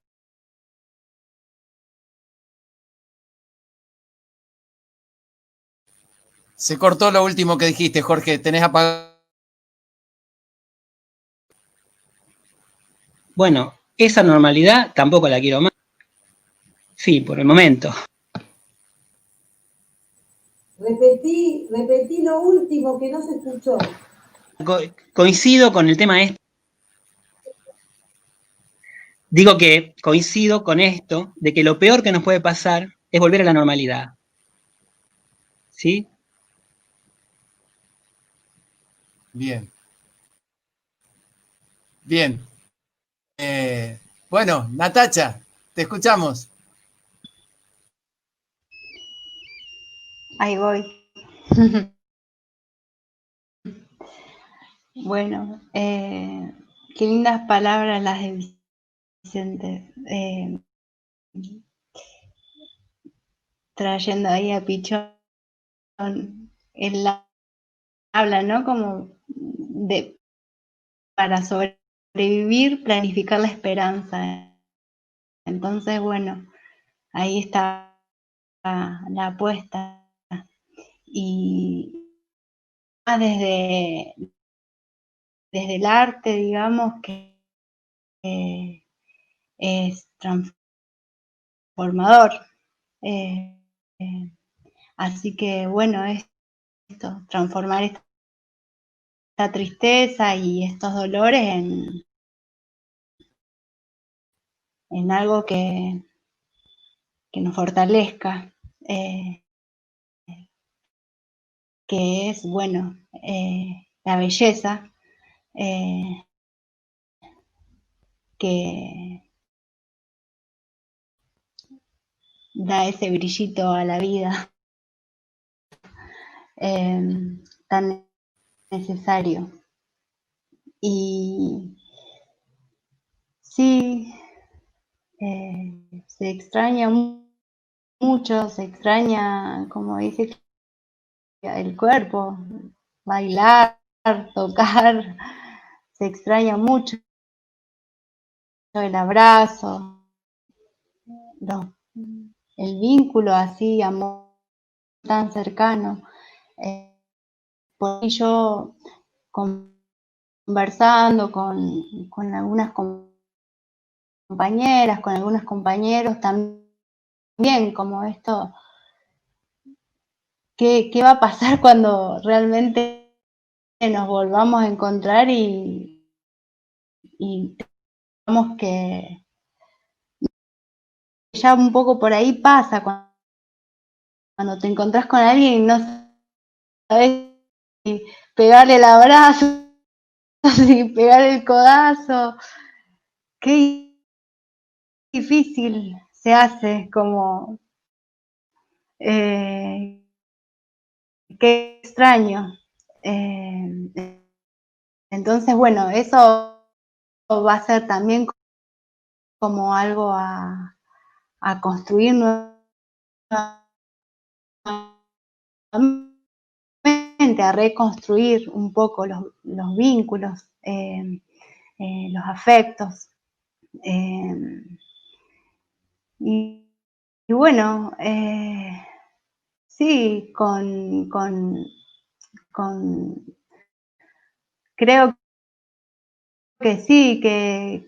[SPEAKER 1] Se cortó lo último que dijiste, Jorge. Tenés apagado.
[SPEAKER 3] Bueno, esa normalidad tampoco la quiero más. Sí, por el momento.
[SPEAKER 2] Repetí lo último que no se escuchó.
[SPEAKER 3] Coincido con el tema este. Digo que coincido con esto, de que lo peor que nos puede pasar es volver a la normalidad. ¿Sí?
[SPEAKER 1] Bien. Bien. Bueno, Natacha, te escuchamos.
[SPEAKER 4] Ahí voy. Bueno, qué lindas palabras las de Vicente. Trayendo ahí a Pichón, él habla, ¿no? Como para sobrevivir, planificar la esperanza. Entonces, bueno, ahí está la apuesta. Y desde el arte, digamos, que es transformador. Así que, bueno, esto, transformar esta tristeza y estos dolores en algo que nos fortalezca, que es, bueno, la belleza, que da ese brillito a la vida tan necesario. Y sí, se extraña mucho, se extraña, como dice, el cuerpo, bailar, tocar, se extraña mucho el abrazo, el vínculo así, amor tan cercano. Por ahí yo conversando con algunas compañeras, con algunos compañeros también, como esto, ¿qué va a pasar cuando realmente nos volvamos a encontrar y tengamos que, ya un poco por ahí pasa, cuando te encontrás con alguien y no sabes si pegarle el abrazo, si pegar el codazo, qué difícil se hace, como qué extraño. Entonces, bueno, eso va a ser también como algo a construir nuevamente, a reconstruir un poco los vínculos, los afectos. Y bueno, sí, creo que sí, que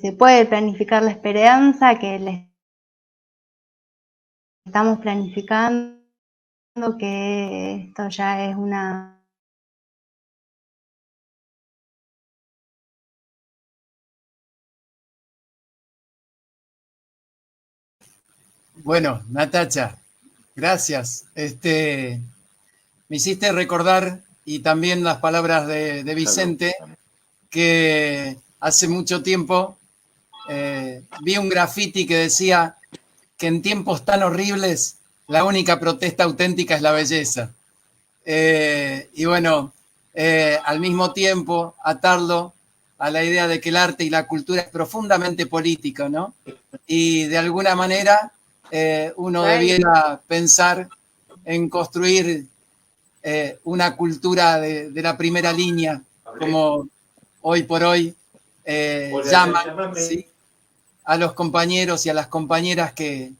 [SPEAKER 4] se puede planificar la esperanza, que le estamos planificando, que esto ya es una...
[SPEAKER 1] Bueno, Natacha, gracias. Me hiciste recordar, y también las palabras de Vicente, que hace mucho tiempo vi un graffiti que decía que en tiempos tan horribles la única protesta auténtica es la belleza. Y bueno, al mismo tiempo atarlo a la idea de que el arte y la cultura es profundamente político, ¿no? Y de alguna manera uno debiera pensar en construir una cultura de la primera línea, como hoy por hoy llaman, ¿sí?, a los compañeros y a las compañeras que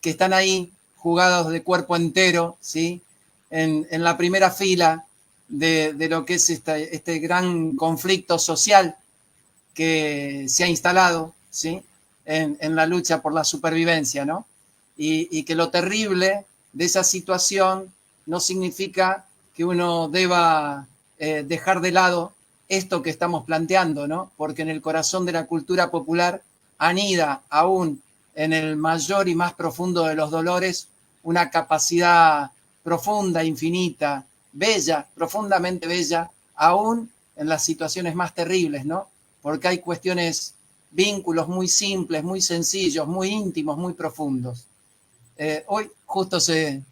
[SPEAKER 1] están ahí jugados de cuerpo entero, ¿sí?, en la primera fila de lo que es este gran conflicto social que se ha instalado, ¿sí?, en la lucha por la supervivencia, ¿no? Y que lo terrible de esa situación no significa que uno deba dejar de lado esto que estamos planteando, ¿no? Porque en el corazón de la cultura popular anida aún en el mayor y más profundo de los dolores una capacidad profunda, infinita, bella, profundamente bella, aún en las situaciones más terribles, ¿no? Porque hay cuestiones, vínculos muy simples, muy sencillos, muy íntimos, muy profundos. Hoy justo se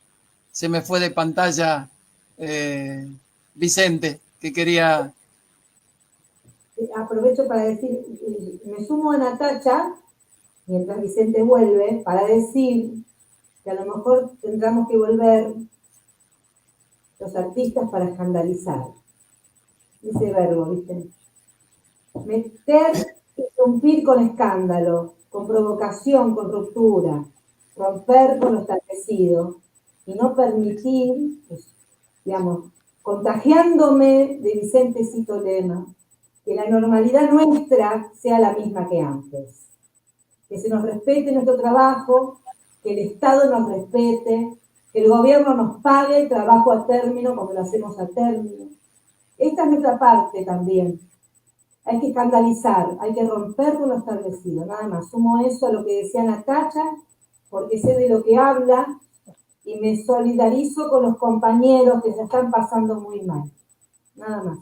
[SPEAKER 1] me fue de pantalla Vicente, que quería...
[SPEAKER 2] Aprovecho para decir, me sumo a Natacha, mientras Vicente vuelve, para decir que a lo mejor tendremos que volver los artistas para escandalizar. Ese verbo, ¿viste? Meter, irrumpir con escándalo, con provocación, con ruptura, romper con lo establecido y no permitir, pues, digamos, contagiándome de Vicente Cito Lema, que la normalidad nuestra sea la misma que antes. Que se nos respete nuestro trabajo, que el Estado nos respete, que el gobierno nos pague el trabajo a término como lo hacemos a término, esta es nuestra parte también. Hay que escandalizar, hay que romper con lo establecido, nada más. Sumo eso a lo que decía Natacha, porque sé de lo que habla y me solidarizo con los compañeros que se están pasando muy mal. Nada más.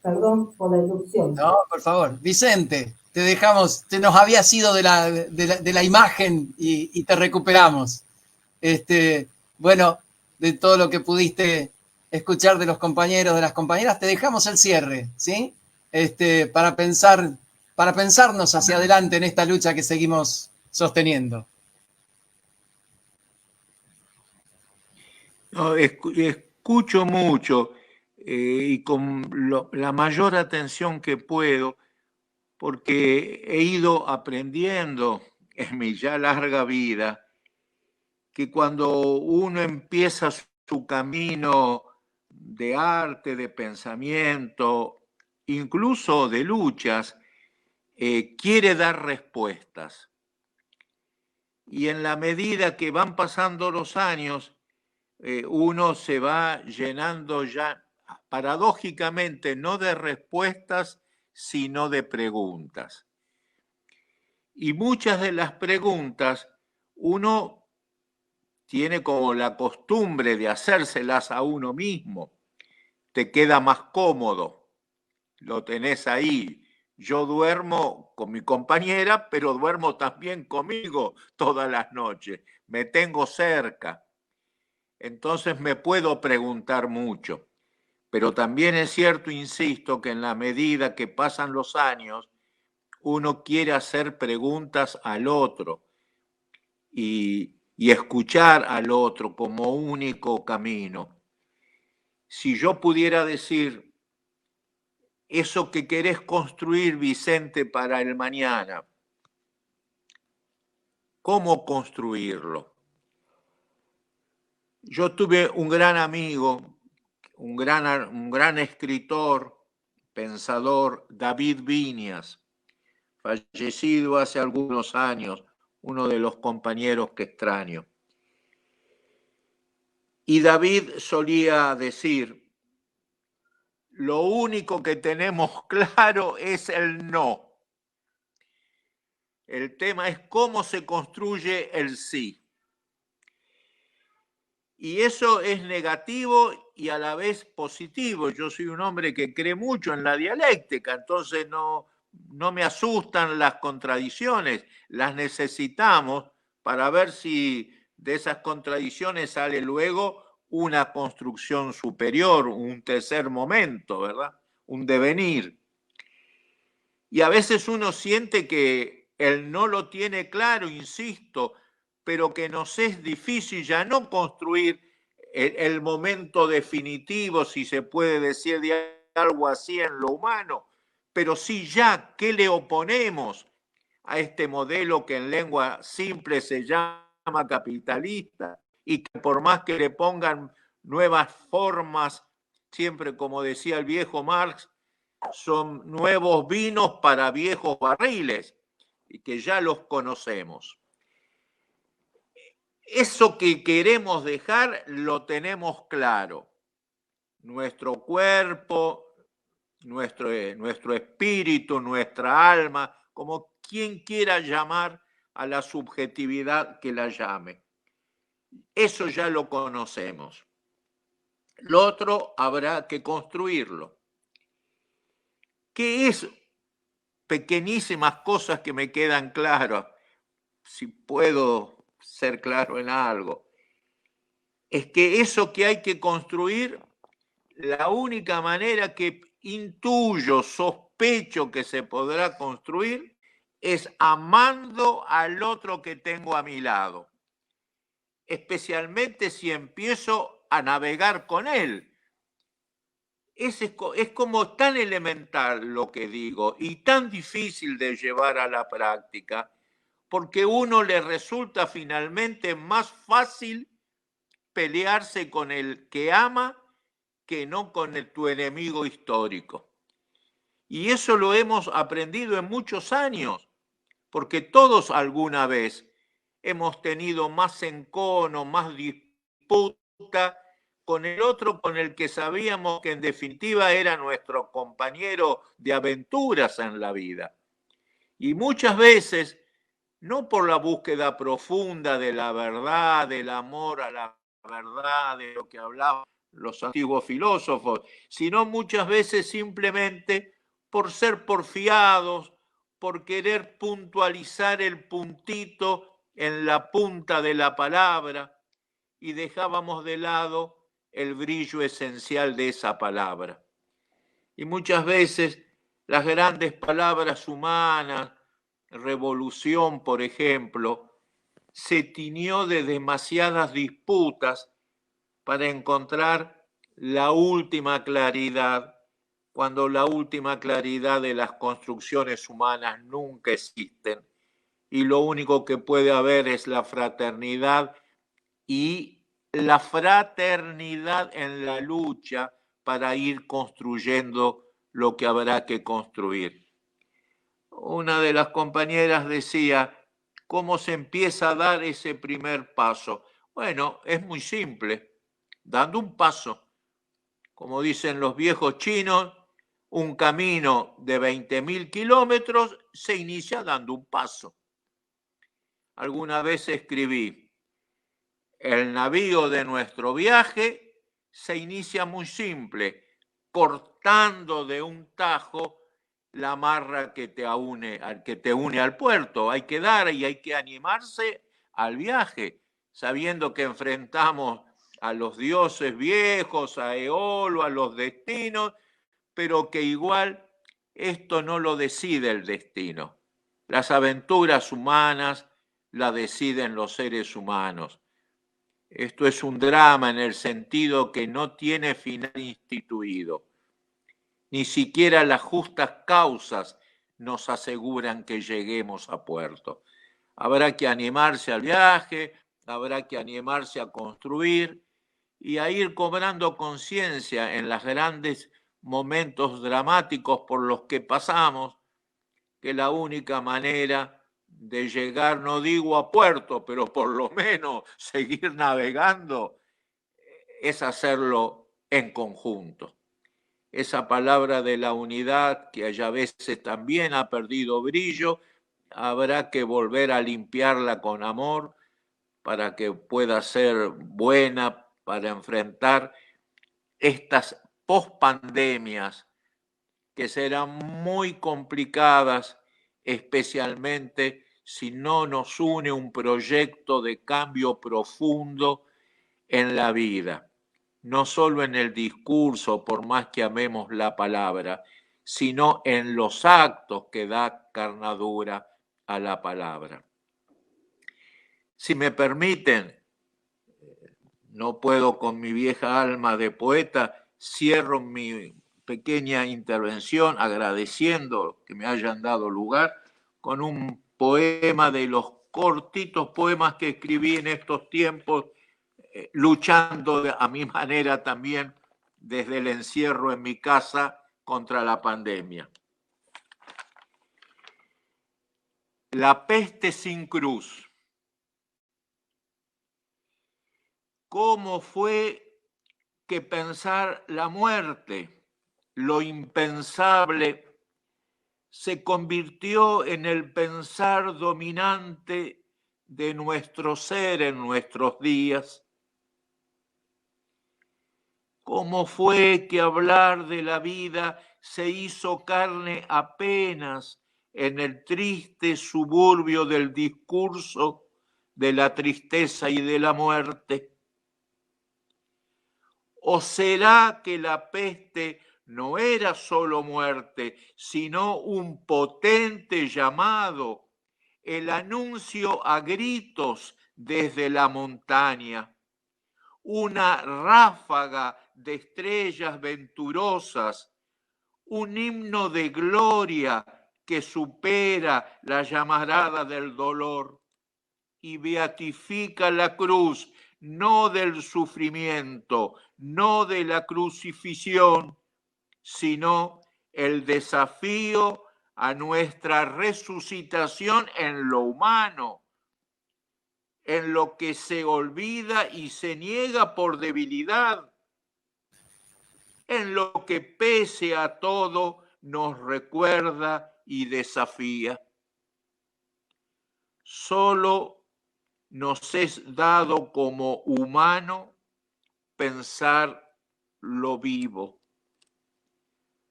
[SPEAKER 2] Perdón por la interrupción.
[SPEAKER 1] No, por favor. Vicente, te dejamos, te nos habías ido de la imagen y te recuperamos. Bueno, de todo lo que pudiste escuchar de los compañeros, de las compañeras, te dejamos el cierre, ¿sí? Para pensarnos hacia adelante en esta lucha que seguimos sosteniendo.
[SPEAKER 5] No, escucho mucho y con la mayor atención que puedo, porque he ido aprendiendo en mi ya larga vida que cuando uno empieza su camino de arte, de pensamiento, incluso de luchas, quiere dar respuestas. Y en la medida que van pasando los años, uno se va llenando ya, paradójicamente, no de respuestas, sino de preguntas. Y muchas de las preguntas uno tiene como la costumbre de hacérselas a uno mismo. Te queda más cómodo, lo tenés ahí. Yo duermo con mi compañera, pero duermo también conmigo todas las noches. Me tengo cerca. Entonces me puedo preguntar mucho. Pero también es cierto, insisto, que en la medida que pasan los años, uno quiere hacer preguntas al otro y escuchar al otro como único camino. Si yo pudiera decir, eso que querés construir, Vicente, para el mañana, ¿cómo construirlo? Yo tuve un gran amigo, un gran escritor, pensador, David Viñas, fallecido hace algunos años, uno de los compañeros que extraño. Y David solía decir, lo único que tenemos claro es el no. El tema es cómo se construye el sí. Y eso es negativo y a la vez positivo. Yo soy un hombre que cree mucho en la dialéctica, entonces no me asustan las contradicciones, las necesitamos para ver si de esas contradicciones sale luego una construcción superior, un tercer momento, ¿verdad? Un devenir. Y a veces uno siente que él no lo tiene claro, insisto, pero que nos es difícil ya no construir el momento definitivo, si se puede decir de algo así en lo humano, pero sí ya qué le oponemos a este modelo que en lengua simple se llama capitalista y que por más que le pongan nuevas formas, siempre como decía el viejo Marx, son nuevos vinos para viejos barriles y que ya los conocemos. Eso que queremos dejar lo tenemos claro. Nuestro cuerpo, nuestro espíritu, nuestra alma, como quien quiera llamar a la subjetividad que la llame. Eso ya lo conocemos. Lo otro habrá que construirlo. ¿Qué es? Pequeñísimas cosas que me quedan claras, si puedo ser claro en algo, es que eso que hay que construir, la única manera que intuyo, sospecho que se podrá construir, es amando al otro que tengo a mi lado, especialmente si empiezo a navegar con él. Es como tan elemental lo que digo y tan difícil de llevar a la práctica, porque a uno le resulta finalmente más fácil pelearse con el que ama que no con tu enemigo histórico. Y eso lo hemos aprendido en muchos años, porque todos alguna vez hemos tenido más encono, más disputa con el otro con el que sabíamos que en definitiva era nuestro compañero de aventuras en la vida. Y muchas veces, no por la búsqueda profunda de la verdad, del amor a la verdad, de lo que hablaban los antiguos filósofos, sino muchas veces simplemente por ser porfiados, por querer puntualizar el puntito en la punta de la palabra, y dejábamos de lado el brillo esencial de esa palabra. Y muchas veces las grandes palabras humanas, revolución, por ejemplo, se tiñó de demasiadas disputas para encontrar la última claridad, cuando la última claridad de las construcciones humanas nunca existen, y lo único que puede haber es la fraternidad, y la fraternidad en la lucha para ir construyendo lo que habrá que construir. Una de las compañeras decía, ¿cómo se empieza a dar ese primer paso? Bueno, es muy simple, dando un paso. Como dicen los viejos chinos, un camino de 20.000 kilómetros se inicia dando un paso. Alguna vez escribí, el navío de nuestro viaje se inicia muy simple, cortando de un tajo la amarra que te une al puerto. Hay que dar y hay que animarse al viaje, sabiendo que enfrentamos a los dioses viejos, a Eolo, a los destinos, pero que igual esto no lo decide el destino. Las aventuras humanas las deciden los seres humanos. Esto es un drama en el sentido que no tiene final instituido. Ni siquiera las justas causas nos aseguran que lleguemos a puerto. Habrá que animarse al viaje, habrá que animarse a construir y a ir cobrando conciencia en los grandes momentos dramáticos por los que pasamos, que la única manera de llegar, no digo a puerto, pero por lo menos seguir navegando, es hacerlo en conjunto. Esa palabra de la unidad, que a veces también ha perdido brillo, habrá que volver a limpiarla con amor para que pueda ser buena para enfrentar estas pospandemias que serán muy complicadas, especialmente si no nos une un proyecto de cambio profundo en la vida, no solo en el discurso, por más que amemos la palabra, sino en los actos que da carnadura a la palabra. Si me permiten, no puedo con mi vieja alma de poeta, cierro mi pequeña intervención agradeciendo que me hayan dado lugar con un poema de los cortitos poemas que escribí en estos tiempos, luchando a mi manera también desde el encierro en mi casa contra la pandemia. La peste sin cruz. ¿Cómo fue que pensar la muerte, lo impensable, se convirtió en el pensar dominante de nuestro ser en nuestros días? ¿Cómo fue que hablar de la vida se hizo carne apenas en el triste suburbio del discurso de la tristeza y de la muerte? ¿O será que la peste no era solo muerte, sino un potente llamado, el anuncio a gritos desde la montaña, una ráfaga de estrellas venturosas, un himno de gloria que supera la llamarada del dolor y beatifica la cruz, no del sufrimiento, no de la crucifixión, sino el desafío a nuestra resucitación en lo humano, en lo que se olvida y se niega por debilidad, en lo que pese a todo nos recuerda y desafía. Solo nos es dado como humano pensar lo vivo,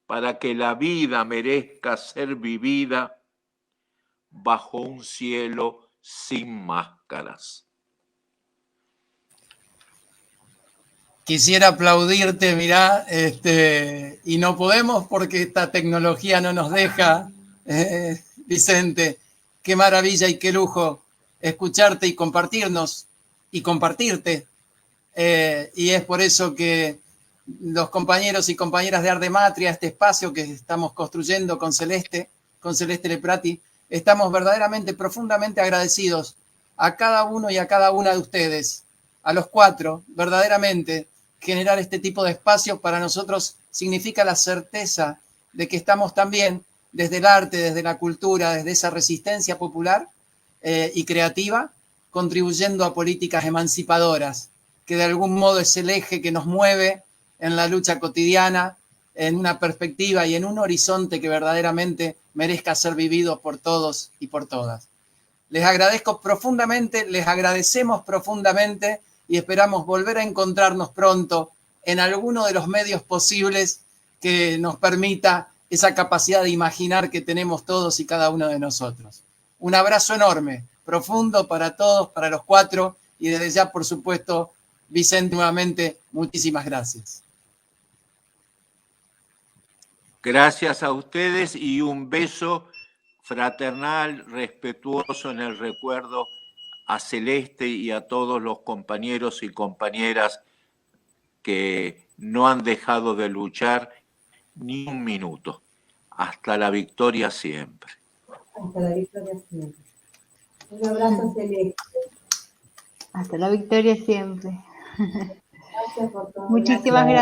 [SPEAKER 5] para que la vida merezca ser vivida bajo un cielo sin máscaras.
[SPEAKER 1] Quisiera aplaudirte, mirá, y no podemos porque esta tecnología no nos deja, Vicente. Qué maravilla y qué lujo escucharte y compartirnos y compartirte. Y es por eso que los compañeros y compañeras de Ardematria, este espacio que estamos construyendo con Celeste Leprati, estamos verdaderamente, profundamente agradecidos a cada uno y a cada una de ustedes, a los cuatro, verdaderamente. Generar este tipo de espacios para nosotros significa la certeza de que estamos también desde el arte, desde la cultura, desde esa resistencia popular y creativa, contribuyendo a políticas emancipadoras, que de algún modo es el eje que nos mueve en la lucha cotidiana, en una perspectiva y en un horizonte que verdaderamente merezca ser vivido por todos y por todas. Les agradezco profundamente, les agradecemos profundamente y esperamos volver a encontrarnos pronto en alguno de los medios posibles que nos permita esa capacidad de imaginar que tenemos todos y cada uno de nosotros. Un abrazo enorme, profundo para todos, para los cuatro, y desde ya, por supuesto, Vicente, nuevamente, muchísimas gracias.
[SPEAKER 5] Gracias a ustedes y un beso fraternal, respetuoso en el recuerdo a Celeste y a todos los compañeros y compañeras que no han dejado de luchar ni un minuto. Hasta la victoria siempre.
[SPEAKER 2] Hasta la victoria siempre. Un abrazo, Celeste.
[SPEAKER 4] Hasta la victoria siempre.
[SPEAKER 2] Gracias por todo.
[SPEAKER 4] Muchísimas gracias.